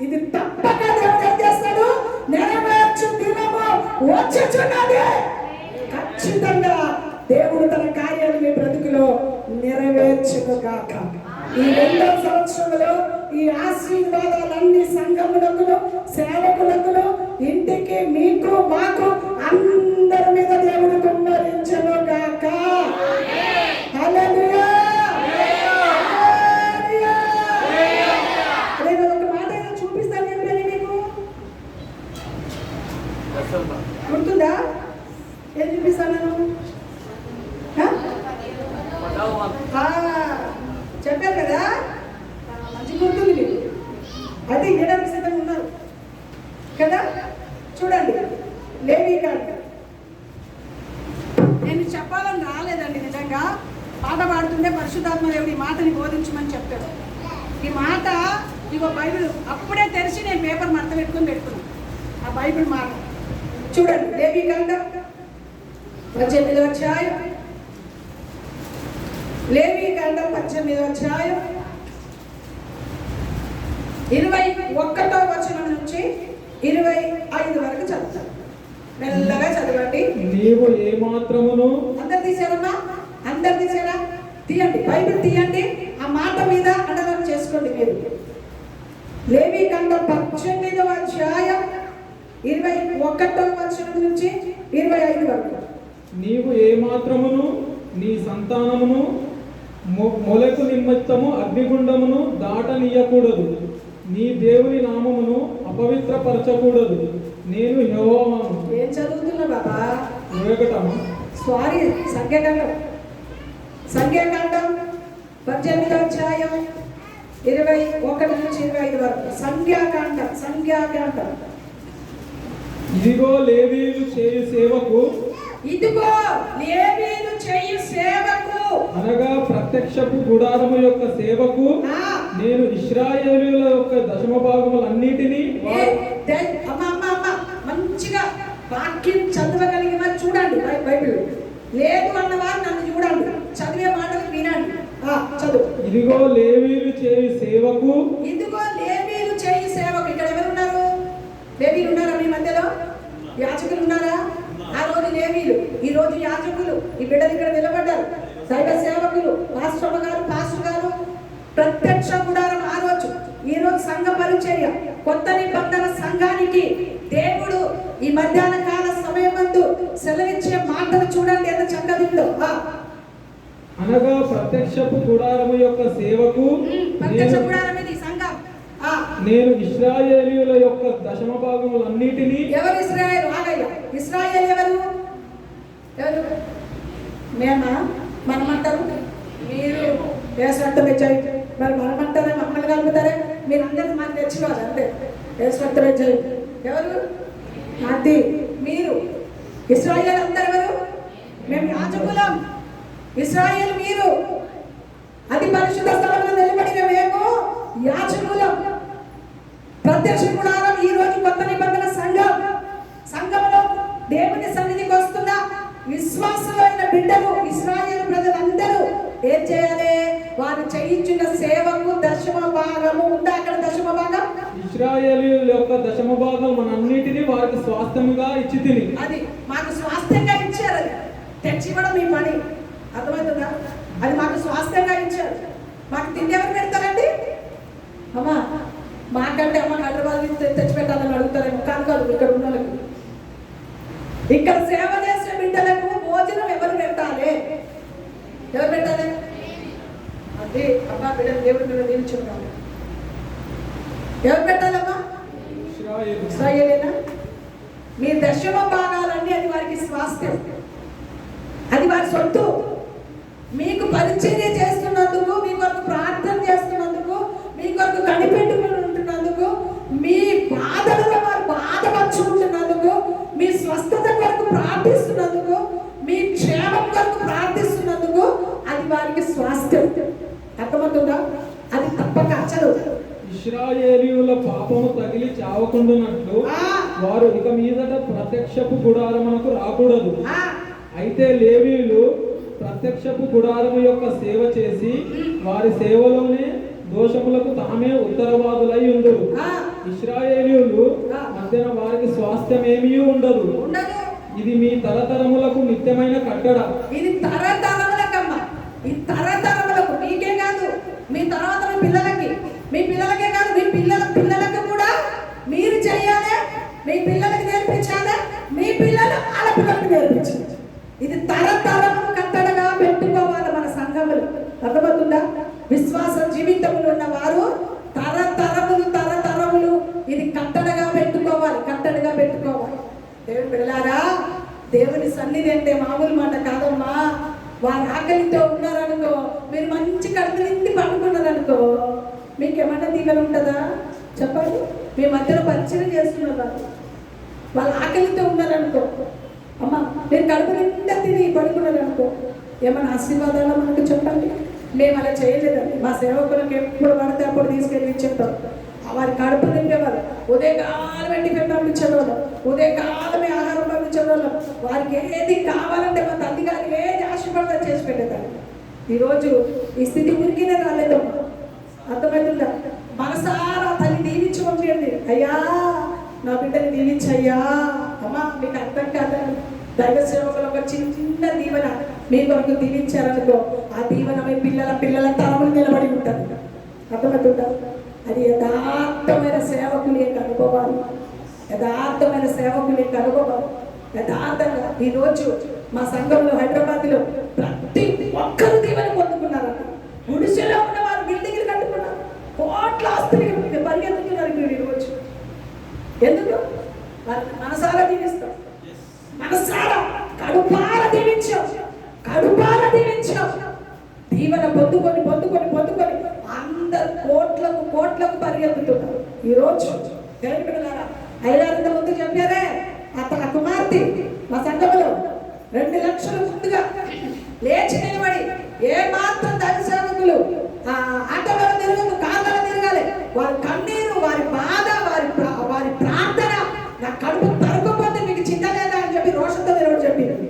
ఇది తప్పక దేవుడు ఏం చేస్తాడు? నెరవేర్చు దినము వచ్చుచున్నది. ఖచ్చితంగా దేవుడు తన కార్యాలు మీ బ్రతుకులో నెరవేర్చును గాక. ఈ 2వ సంవత్సరంలో ఈ ఆశీర్వాదాలన్నీ సంఘములకు, సేవకులకు, ఇంటికి, మీకు, మాకు అందరి మీద దేవుడు కుమ్మరించును గాక. హల్లెలూయా, హల్లెలూయా. నేను ఒక మాట చూపిస్తాను చెప్పాను మీకు, గుర్తుందా? ఏం చూపిస్తాను? చెప్పారు కదా, మంచి గుర్తుంది మీకు. అయితే 7వ శతంలో ఉన్నారు కదా, చూడండి. లేవీకాండం. నేను చెప్పాలని రాలేదండి, నిజంగా పాట పాడుతుంటే పరిశుద్ధాత్మ దేవుడు ఈ మాటని బోధించమని చెప్తాడు. ఈ మాట ఇగో బైబిల్ అప్పుడే తెరిచి నేను పేపర్ మడత పెట్టుకున్నాను. ఆ బైబిల్ మాట చూడండి. లేవీకాండం 18వ అధ్యాయం. లేవీకాండం 18వ అధ్యాయం 21వ వచనం నుంచి 25 వరకు చదువుతాను. మెల్లగా చదవండి. నీవు ఏ మాత్రమును, అందరు తీసారమ్మా, అందరు తీసారా? తీయండి, బైబిల్ తీయండి. ఆ మాట మీద అండర్లైన్ చేసుకోండి మీరు. లేవీకాండం 18వ అధ్యాయం 21వ వచనం నుంచి 25 వరకు. నీవు ఏ మాత్రమును నీ సంతానమును మొలకు నిమిత్తము అగ్నిగుండమును దాటనీయకూడదు. నీ దేవుని నామమును అపవిత్రపరచకూడదు. నేను యెహోవాను. ఏం చదువుతున్నా బాబా? సారీ, సంఖ్యాకాండం 18వ అధ్యాయం 21 నుంచి 25 వరకు. సంఖ్యాకాండం. ఇదిగో లేవీయులు చేయు సేవకు, ఇదిగో లేవీయులు చేయు సేవకు అనగా ప్రత్యక్షపు గుడారము యొక్క సేవకు నేను ఇశ్రాయేలీయుల యొక్క దశమ భాగములన్నిటినీ. మంచిగా వాక్యం చదవగలిగిన చూడండి బైబిల్. లేదు అన్నవారు నన్ను చూడండి, చదివే మాటలు వినండి. చదువు. ఇదిగో లేవీయులు చేయు సేవకు. ఇదిగో లేవీయులు చేయు సేవకు. ఇక్కడ ఎవరు ఉన్నారు? లేవీయులు ఉన్నారా మీ మధ్యలో? యాజకులు ఉన్నారా? ఆ రోజు లేవీయులు, ఈ రోజు యాజకులు. ఈ బిడ్డలు ఇక్కడ నిలబడ్డారు. దైవ సేవకులు, పాస్టర్ గారు. ప్రత్యక్ష గుడారం ఆ రోజు. ఈ రోజు సంఘ పరిచర్య, కొత్త నిబంధన సంఘానికి దేవుడు ఈ మధ్యాహ్న కాల సమయమందు సెలవిచ్చే మాటలు చూడండి ఎంత చక్కదిందో. అనగా ప్రత్యక్షపు గుడారము యొక్క సేవకు ప్రత్యక్ష గుడారం ఇది సంఘం. నేను ఇశ్రాయేలీయుల యొక్క దశమ భాగములన్నిటినీ. ఎవరు ఇశ్రాయేలు? ఆగయ్య, ఇశ్రాయేలు ఎవరు? మేమా? మనమంటారు మీరు వేసట్టు మెచ్చాయి. మరి మనమంటారే, మమ్మల్ని కలుపుతారే. మీరు అందరినీ మాకు తెచ్చుకోవాలి అంతే. వేసట్టు మెచ్చాయి ఎవరు? అది మీరు. ఇశ్రాయేలు అందరు ఎవరు? మేము యాజకులం. ఇశ్రాయేలు మీరు. అది పరిశుద్ధ స్థలంలో నిలబడిన మేము యాజకులం. ప్రత్యక్ష గుడారం ఈ రోజు కొత్త నిబంధన సంఘంలో దేవుని సన్నిధికి వస్తున్న విశ్వాసులైన బిడ్డలు, ఇశ్రాయేలు ప్రజలందరూ ఏం చేయాలి? వారు చేయించిన సేవకు దశమ భాగము ఉందా? అక్కడ దశమ భాగం. ఇశ్రాయేలీయుల యొక్క దశమ భాగం మనంన్నిటిని వారికి స్వాస్థ్యముగా ఇచ్చి తిని. అది మాకు స్వాస్థ్యంగా ఇచ్చారు. అది తెచ్చివ్వడం మీ పని, అర్థమవుతుందా? అది మాకు స్వాస్థ్యంగా ఇచ్చారు. మాకు తిండి ఎవరు పెడతారండి? అమ్మా మాకంటే అమ్మ హైదరాబాద్ తెచ్చిపెట్టాలని అడుగుతారేమో. కాదు, ఇక్కడ ఉన్న వాళ్ళకి, ఇక్కడ సేవ చేసిన బిడ్డలకు భోజనం ఎవరు పెట్టాలి? ఎవరు పెట్టాలి? అదే అమ్మా, బిడ్డలు దేవుడి మీద నిల్చున్నాను. ఎవరు పెట్టాలమ్మా? ఇశ్రాయేలేనా? మీ దశమ భాగాలన్నీ అది వారికి స్వాస్థ్యం, అది వారి సొత్తు. మీకు పరిచర్య చేస్తున్నందుకు, మీ కొరకు ప్రార్థన చేస్తున్నందుకు, మీ కొరకు కనిపెట్టుకుని ఉంటున్నందుకు, మీ బాధలలో వారు బాధ పంచుకుంటున్నందుకు, మీ స్వస్థత కొరకు ప్రార్థిస్తున్నందుకు, మీ క్షేమం కొరకు ప్రార్థిస్తున్నందుకు అది వారికి స్వాస్థ్యం. అర్థమవుతుందా? అది తప్పక చదువు. ఇశ్రాయేలీయుల పాపము తగిలి చావకుండునట్లు వారు ఇక మీదట ప్రత్యక్షపు గుడారమునకు రాకూడదు. అయితే లేవీయులు ప్రత్యక్షపు గుడారము యొక్క సేవ చేసి వారి సేవలోనే దోషములకు తామే ఉత్తరవాదులై ఉండురు. ఇశ్రాయేలీయులు మధ్యన వారికి స్వాస్థ్యమేమీ ఉండదు. ఇది మీ తరతరములకు నిత్యమైన కట్టడ. ఇది తరతరములకమ్మా, ఇది తరతరములకు. మీకే కాదు, మీ తర్వాత మీ పిల్లలకే కాదు, మీ పిల్లల పిల్లలకు కూడా మీరు చేయాలి. మీ పిల్లలకి నేర్పించాలి, మీ పిల్లలు వాళ్ళ పిల్లలకు నేర్పించాలి. ఇది తరతరము కట్టడగా పెట్టుకోవాలి మన సంఘములు. అర్థమవుతుందా? విశ్వాస జీవితంలో ఉన్న వారు తరతరములు ఇది కట్టడగా పెట్టుకోవాలి, కట్టడగా పెట్టుకోవాలి. దేవుని బిడ్డలారా, దేవుని సన్నిధి అంటే మామూలు మాట కాదమ్మా. వారు ఆకలితో ఉన్నారనుకో, మీరు మంచి కడుపు నిండి పండుకున్నారనుకో, మీకు ఏమన్నా దీవెన ఉంటుందా చెప్పండి? మీ మధ్యలో పరిచయం చేస్తున్నారు, వాళ్ళు ఆకలితో ఉన్నారనుకో, అమ్మ మీరు కడుపు నిండా తిని పడుకున్నారనుకో, ఏమైనా ఆశీర్వాదాలు మనకు చెప్పండి. మేము అలా చేయలేదండి. మా సేవకులకు ఎప్పుడు పడితే అప్పుడు తీసుకెళ్ళి ఇచ్చేస్తాం. వారి కడుపు నింపేవారు. ఉదయకాలం టిఫిన్ పంపించేవాళ్ళు, ఉదయకాలమే ఆహారం పంపించేవాళ్ళు. వారికి ఏది కావాలంటే మా తల్లి గారు ఏది ఆశీర్వాదం చేసి పెట్టేదాన్ని. ఈరోజు ఈ స్థితి ఉరికినే రాలేదమ్మా. అర్థమవుతుందా? మనసారా తల్లి దీవించి పంపించండి. అయ్యా నా బిడ్డని దీవించయ్యా. అమ్మా మీకు అర్థం కాదని దైవ సేవకులు ఒక చిన్న దీవెన మీ కొరకు దీవించారనుకో, ఆ దీవెన మీ పిల్లల తరములు నిలబడి ఉంటుంది. అర్థమవుతుందా? అది యథార్థమైన సేవకుల యొక్క అనుభవాలు, యథార్థమైన సేవకుల యొక్క అనుభవాలు. యథార్థంగా ఈరోజు మా సంఘంలో హైదరాబాద్లో ప్రతి ఒక్కరు దీవెన పొందుకున్నారట. గుడిసెలో ఉన్న వారు బిల్డింగ్లు కట్టుకున్నారు, కోట్ల ఆస్తులకి పరిగెత్తుతున్నారు. మీరు ఈరోజు ఎందుకు? మనసారా దీవిస్తాం, మనసారా కడుపార దీవించాం. దీవెన పొందుకొని అందరు కోట్లకు పరిగెత్తుతున్నారు. ఈరోజు అయ్యారంత ముందు చెప్పారే, ఆ కుమార్తె మా సంఘంలో 2 లక్షలు ముందుగా లేచి నిలబడి ఏ మాత్రం దైవ సేవకులు ఆటోలో తిరగదు, కార్లలో తిరగాలి. వారి కన్నీరు, వారి బాధ, వారి ప్రార్థన, నా కడుపు తరగకపోతే మీకు చింత లేదా అని చెప్పి రోషంతో నిలబడి చెప్పింది.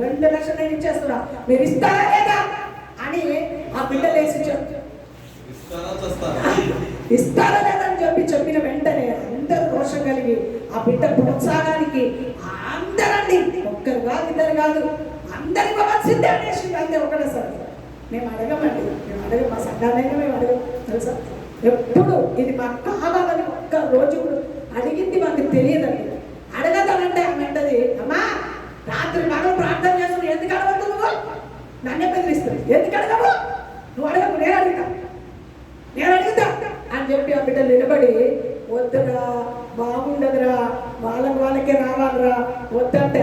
2 లక్షలు నేను ఇచ్చేస్తున్నా, మీరు ఇస్తారా లేదా అని ఆ బిడ్డ లేచి ఇస్తారా లేదా అని చెప్పిన వెంటనే అందరూ రోషం కలిగి ఆ బిడ్డ ప్రోత్సాహానికి అందరండి, ఒక్కరు కాదు, ఇద్దరు కాదు, అందరి ఇవ్వాల్సిందే అనేసి అంతే. ఒకటేసారి మేము అడగమండి, మా సంఘాలైనా మేము అడగం తెలుసా. ఎప్పుడు ఇది మాకు కావాలని ఒక్క రోజు అడిగింది మాకు తెలియదండి. అడగదానంటే ఆమె అంటది, అమ్మా రాత్రి మనం ప్రార్థన చేస్తున్నావు, ఎందుకు అడగద్దు నువ్వు? నన్నే బెదిరిస్తుంది, ఎందుకు అడగవు? నువ్వు అడగకు, నేను అడుగుతా అని చెప్పి ఆ బిడ్డ నిలబడి, వద్దురా బాగుండదురా, వాళ్ళకే రావాలరా వద్దంటే,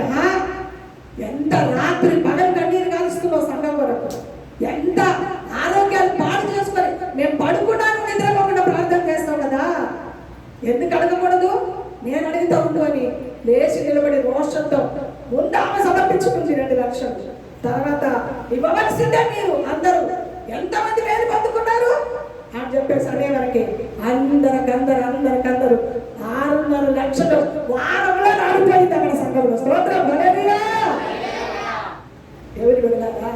ఎంత రాత్రి పగలు కన్నీరు కాలుస్తున్నావు సంఘం వరకు, ఎంత ఆరోగ్యాలు పాడు చేసుకొని మేము పడుకున్నాను నిద్రపోకుండా ప్రార్థన చేస్తాం కదా, ఎందుకు అడగకూడదు? నేను అడుగుతా ఉండు అని లేచి నిలబడి రోషంతో ముందు ఆమె సమర్పించుకుంది 2 లక్షలు. తర్వాత ఇవ్వవలసిందే మీరు అందరూ, ఎంతమంది వేలు పొందుకున్నారు అని చెప్పేసి అనే వరకే అందరికందరు 6.5 లక్షలు వారంలో రాడిపోయింది అక్కడ సంఘంలో. స్తోత్రం హల్లెలూయా. ఎవరి వెళ్ళారా?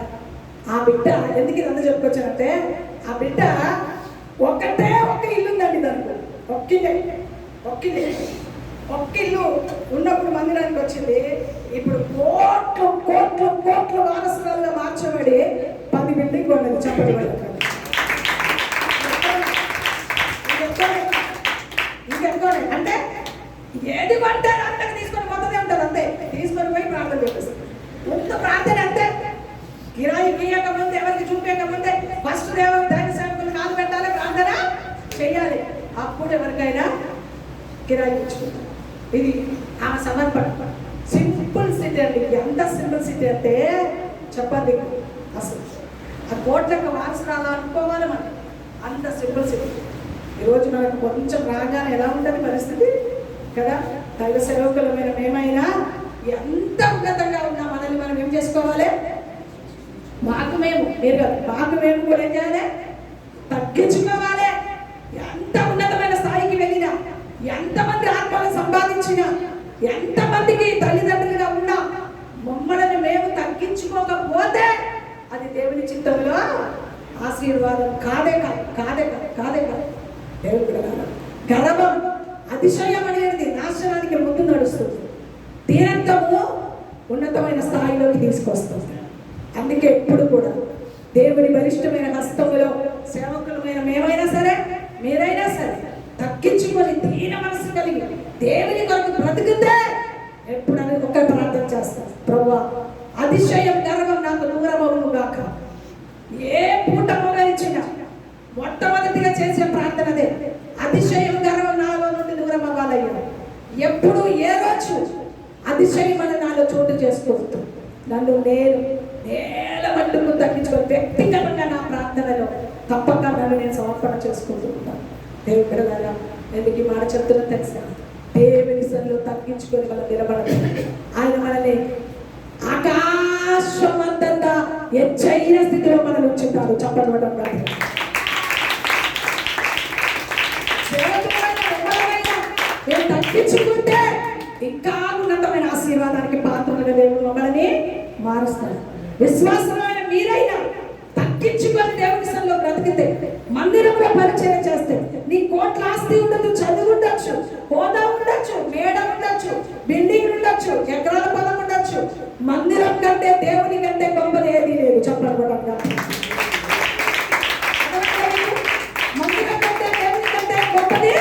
ఆ బిడ్డ ఎందుకు ఇదంతా చెప్పుకొచ్చానంటే, ఆ బిడ్డ ఒక ఇల్లు ఉందండి, దానికి ఒక్క ఇల్లు ఉన్నప్పుడు మందిరానికి వచ్చింది. ఇప్పుడు కోట్లు వారసురాలుగా మార్చబడి 10 బిల్డింగ్ ఉన్నది. చెప్పండి ఇంకెక్కువ అంటే ఏది పడితే అంతకు తీసుకొని పోతుంది ఉంటుంది, అంతే తీసుకొని పోయి ప్రార్థన చేపిస్తుంది. ముందు ప్రార్థన అంతే, కిరాయి గీయక ముందు, ఎవరికి చూపించకముందే ఫస్ట్ దైవ సేవకులు కాలు పెట్టాలి, ప్రార్థన చేయాలి, అప్పుడు ఎవరికైనా కిరాయి ఇచ్చుకుంటాం. ఇది ఆమె సమర్పణ. సింపుల్ సిటీ అండి. ఎంత సింపుల్ సిటీ అంటే చెప్పండి, అసలు ఆ కోట్లకు వారసురాలు అనుకోవాలి మనం, అంత సింపుల్ సిటీ. ఈరోజు మనకు కొంచెం రాగానే ఎలా ఉంటుంది పరిస్థితి కదా. దైవ సేవకులమైన మేమైనా ఎంత ఉన్నతంగా ఉన్నా మనల్ని మనం ఏం చేసుకోవాలి? మాకు మేము కూడా ఏం చేయాలి? తగ్గించుకోవాలి. ఎంత ఉన్నత ఎంతమంది ఆత్మలను సంపాదించినా, ఎంతమందికి తల్లిదండ్రులుగా ఉన్నా మమ్మల్ని మేము తగ్గించుకోకపోతే అది దేవుని చిత్తంలో ఆశీర్వాదం కాదే కాదు, కాదే కాదు, కాదే కాదు. దేవుడు గర్వం, అతిశయం అనేది నాశనానికి ముందు నడుస్తుంది, దీనంతము ఉన్నతమైన స్థాయిలోకి తీసుకొస్తుంది. అందుకే ఎప్పుడు కూడా దేవుని బలిష్టమైన హస్తములో సేవకులమైన మేమైనా సరే, మీరైనా సరే తగ్గించుకొని దీన మనసు కలిగి దేవుని కొరకు బ్రతికితే ఎప్పుడు అనేది ఒక్క ప్రార్థన చేస్తాం, ప్రభువా అతిశయం గర్వం నాకు దూరమవును గాక. ఏ పూట మోగరించినా మొట్టమొదటిగా చేసే ప్రార్థన అదే, అతిశయం గర్వం నాలో నుండి దూరం అవ్వాలయ్యా. ఎప్పుడు ఏ రోజు అతిశయం అని నాలో చోటు చేసుకుంటూ నన్ను నేను నేల మట్టుకు తగ్గించుకొని వ్యక్తిగతంగా నా ప్రార్థనలో తప్పక నన్ను నేను సమర్పణ చేసుకుంటూ ఉంటాను. దేవుడి బిడ్డలారా, ఎందుకు ఈ మాట చెప్తున్నా తెలుసా? దేవుని సన్నిధిలో తగ్గించుకొని మనం నిలబడతాం. ఆయన మనల్ని ఆకాశమంతంగా ఎచ్చైన స్థితిలో మనం ఉంచుతారు. చెప్పడం కాదు, తగ్గించుకుంటే ఇంకా ఉన్నతమైన ఆశీర్వాదానికి పాత్రలుగా దేవుడు మమ్మల్ని మారుస్తారు. విశ్వాసమైన మీరైనా తగ్గించుకొని దేవుని సన్నిధిలో బ్రతికితే, మందిరంలో పరిచయం చేస్తే, నీ కోట్ల ఆస్తి ఉండదు, చదువు ఉండొచ్చు, హోదా ఉండొచ్చు, మేడ ఉండొచ్చు, బిల్డింగ్ ఉండొచ్చు, ఎకరాల పొలం ఉండొచ్చు, మందిరం కంటే దేవుని కంటే గొప్పది ఏది లేదు. చెప్పడం మందిరం కంటే దేవుని కంటే గొప్పది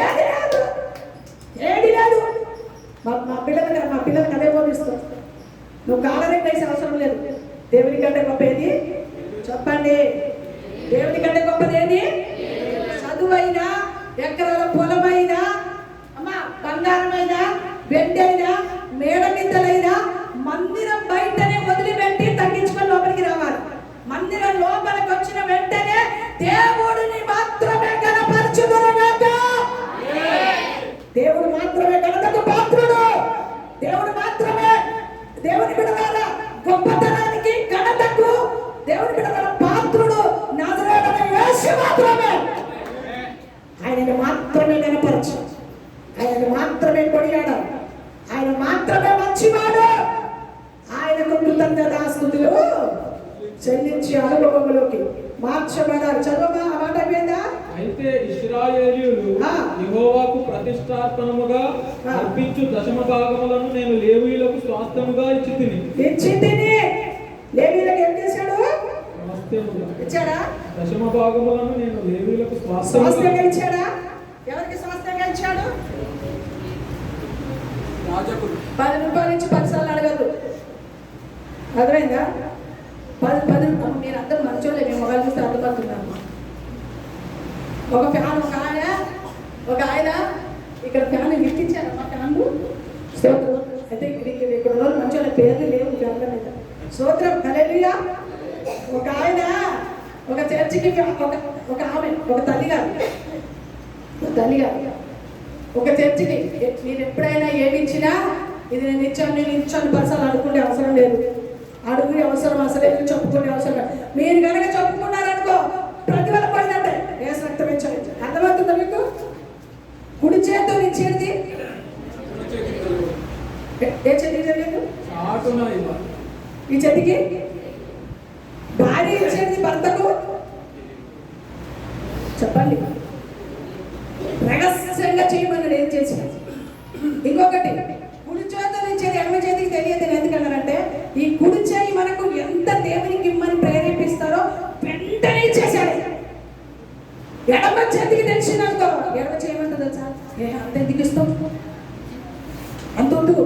ఏది లేదు, ఏది లేదు. మా పిల్లలకి అదే బోధిస్తాం. నువ్వు కాలరే వేసే అవసరం లేదు. దేవుని కంటే గొప్ప ఏది చెప్పండి? దేవుని కంటే గొప్పది ఏది? చదువైనా, ఎకరాల పొలమైనా, అమ్మా బంగారమైనా, వెండైనా, మేడమిద్దలైనా మందిరం బయటనే వదిలిపెట్టి తగ్గించుకొని లోపలికి రావాలి. మందిరం లోపలికి వచ్చిన వెంటనే దేవుడిని మాత్రమే కనపరచుదురుగాక. దేవుడు మాత్రమే ఘనతకు పాత్రుడు. దేవుడు మాత్రమే దేవుని బిడ్డలారా గొప్పతనానికి, ఘనతకు దేవుని బిడ్డలారా పాత్రుడు నజరేయుడైన యేసు మాత్రమే. ఆయనను మాత్రమే కనపరచు, ఆయనను మాత్రమే కొనియాడాలి, ఆయన మాత్రమే మంచివాడు. ఆయనకు కృతజ్ఞతాస్తుతులు చెల్లించి అనుభవంలోకి మార్చబడాలి. చదువు ఆ మాట అయిపోయిందా? అయితే ఇశ్రాయేలీయులు యెహోవాకు ప్రతిష్టార్పణముగా అర్పించు దశమ భాగములను నేను లేవీయులకు స్వాస్థ్యముగా ఇచ్చితిని. లేవీయులకు ఏం చేశాడు? ఇచ్చాడా? దశమ భాగములను నేను లేవీయులకు స్వాస్థ్యంగా ఇచ్చాడా? ఎవరికి స్వాస్థ్యంగా ఇచ్చాడు? యాజకుడు. 10 రూపాయల నుంచి 10 సార్లు అడగదు. అర్థమైందా? 10 మీరు అందరూ మంచోళ్ళే, మేము మొబైల్ చూస్తే అర్థమవుతున్నాము. ఒక ఫ్యాన్, ఒక ఆయన ఇక్కడ ఫ్యాన్ ఇచ్చారమ్మా, ఫ్యాన్లు స్తోత్రం. అయితే ఇక్కడ ఉన్న మంచోళ్ళ పేర్లు లేవు ఫ్యాన్ల మీద. స్తోత్రం, హల్లెలూయా. ఒక ఆయన ఒక చర్చికి ఒక ఆమె, ఒక తల్లిగారు ఒక చర్చికి మీరు ఎప్పుడైనా ఏమి ఇచ్చినా ఇది నేను ఇచ్చాను పర్సలు అడుగుకునే అవసరం లేదు, అడుగునే అవసరం అసలే చెప్పుకునే అవసరం లేదు. మీరు కనుక చెప్పుకున్నారనుకో ప్రతిఫలం పడిందంటే యేసు రక్తం ఇచ్చారు. అర్థమవుతుందా మీకు? కుడి చేతితో ఇచ్చేది ఏ చేతికి తెలియదు, ఈ చేతికి భార్య ఇచ్చేది భర్తకు. చెప్పండి, రహస్యంగా చేయమన్నాడు. ఏం చేసి ఇంకొకటి కుడి చేతులు ఇచ్చేది ఎడమ చేతికి తెలియదు. ఎందుకన్నారంటే ఈ కుడి చేయి మనకు ఎంత దేవునికి ఇమ్మని ప్రేరేపిస్తారో వెంటనే ఇచ్చేసాడు. ఎడమ చేతికి తెలిసినందుకో ఎడమ చేయమంటే తెలుసా, అంత ఎందుకు ఇస్తాం, అంత వద్దు,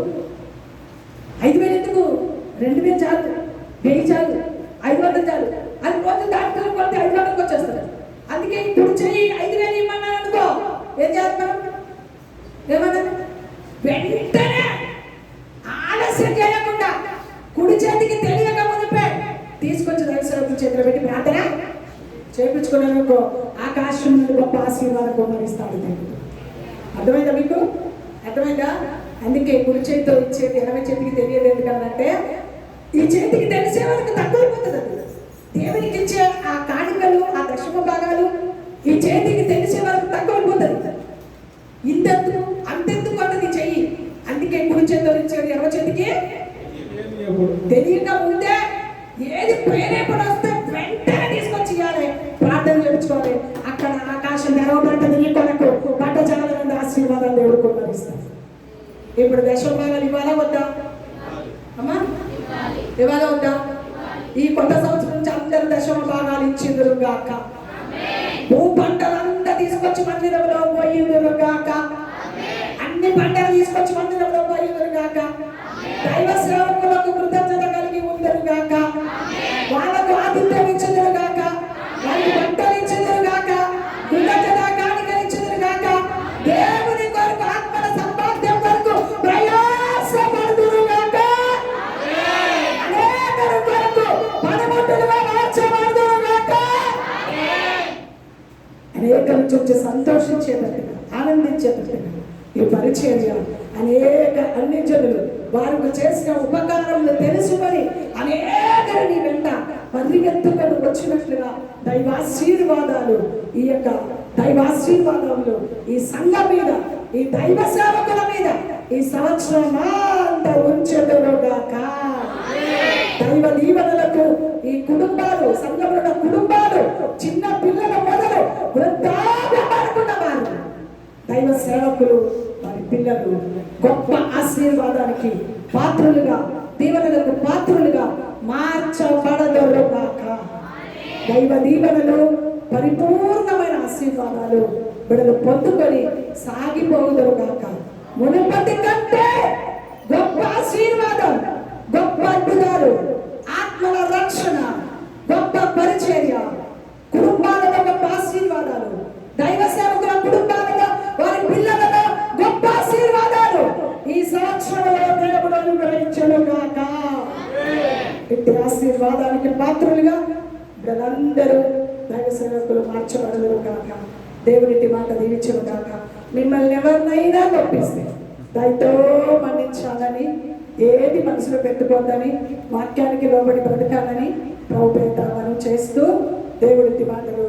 5,000 ఎందుకు, 2,000 చాలు, 1000 చాలు, 500 చాలు అని రోజు దాంట్లో కొడితే 500కి వచ్చేస్తారు. అందుకే ఇప్పుడు చెయ్యి 5,000 ఇమ్మన్నాను అనుకో, ఏం చేస్తాం? ఏమన్నా వెంటనే ఆలస్యం చేయకుండా కుడి చేతికి తెలియక మునిపే తీసుకొచ్చి దైవసేవకుల చేతిలో పెట్టి ప్రార్థన చేయించుకున్నాను అనుకో, ఆకాశం నుండి గొప్ప ఆశీర్వాదం కుమ్మరిస్తాడు. అర్థమైందా మీకు? అర్థమైందా? అందుకే కుడి చేతితో ఇచ్చేది ఎడమ చేతికి తెలియదు. ఎందుకంటే ఈ చేతికి తెలిసే వరకు తక్కువైపోతుంది. అది దేవునికి ఇచ్చే ఆ కాಣಿకలు, ఆ దశమ భాగాలు ఈ చేతికి తెలిసే వరకు తక్కువైపోతుంది. ప్రేరేపణ వస్తే వెంటనే తీసుకొచ్చి ఇవ్వాలి, ప్రార్థన చేయించుకోవాలి. అక్కడ ఆకాశం తెరవబడ్డది నీ కొరకు, పట్ట చాలా ఆశీర్వాదాలు దేవుడు కొనరిస్తాడు. ఇప్పుడు దశభాగాలు ఇవ్వాలా వద్దా అమ్మా? ఇవ్వాలా వద్దా? ఈ కొత్త సంవత్సరం నుంచి అందరూ దశమ భాగాలు ఇచ్చిందరు గాక. భూ పంటలంతా తీసుకొచ్చి మందిరంలో పోయిందరు గాక. అన్ని పంటలు తీసుకొచ్చి మందిరంలో పోయిందరు గాక. దైవ సేవకులకు కృతజ్ఞత కలిగి ఉందరు గాక. వాళ్ళకు ఆతిథ్యం ఇచ్చిందరు గాక. వాళ్ళకి పంటలు ఇచ్చిందరు గాక. కృతజ్ఞత కానుకలు ఇచ్చిందరు గాక. దేవుని కొరకు ఆత్మల సంపాద్యం కొరకు ప్రయాసపడుదురు గాక. అనేకరి కొరకు పనిముట్టులుగా మార్చబడుదురు గాక. అనేకలు చూసి సంతోషించేటట్టుగా, ఆనందించేటట్టుగా ఈ పరిచర్య అనేక అన్ని జనులు వారికి చేసిన ఉపకారములు తెలుసుకొని అనేకరిని వెంట పరిగెత్తుకొని వచ్చినట్లుగా దైవాశీర్వాదాలు, ఈ యొక్క దైవాశీర్వాదములు ఈ సంఘం మీద, ఈ దైవ సేవకుల మీద ఈ సంవత్సరం అంతా ఉంచెదరుగాక. దైవ దీవెనలకు ఈ కుటుంబాలు, సంఘముల కుటుంబాలు, చిన్న పిల్లల మొదలు వృద్ధాప్యపడుకున్న వారు, దైవ సేవకులు, వారి పిల్లలు గొప్ప ఆశీర్వాదానికి పాత్రులుగా, దీవెనలకు పాత్రులుగా మార్చబడదురుగాక. దైవ దీవెనలు, పరిపూర్ణమైన ఆశీర్వాదాలు బిడ్డలు పొందుకొని సాగిపోదురుగాక. మునుపటి కంటే గొప్ప ఆశీర్వాదం, గొప్ప అద్భుతాలు, ఆత్మల రక్షణ, గొప్ప పరిచర్య, కుటుంబాలలో గొప్ప ఆశీర్వాదాలు, దైవ సేవకుల కుటుంబాలలో, వారి పిల్లలలో గొప్ప ఆశీర్వాదాలు ఈ సంవత్సరంలో దేవుడు అనుగ్రహించుగాక. ఇట్టి ఆశీర్వాదానికి పాత్రులుగా వీళ్ళందరూ దైవ సేవకులు మార్చబడదురుగాక. దేవునిటి మాట దీవించుగాక. మిమ్మల్ని ఎవరినైనా నొప్పిస్తే దయతో మన్నించాలని, ఏది మనసులో పెట్టుకోద్దని, వాక్యానికి లోబడి బ్రతకాలని ప్రభుపేత్రాలను చేస్తూ దేవుడి మాటలు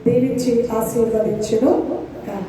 దీవించి ఆశీర్వదించును కాక.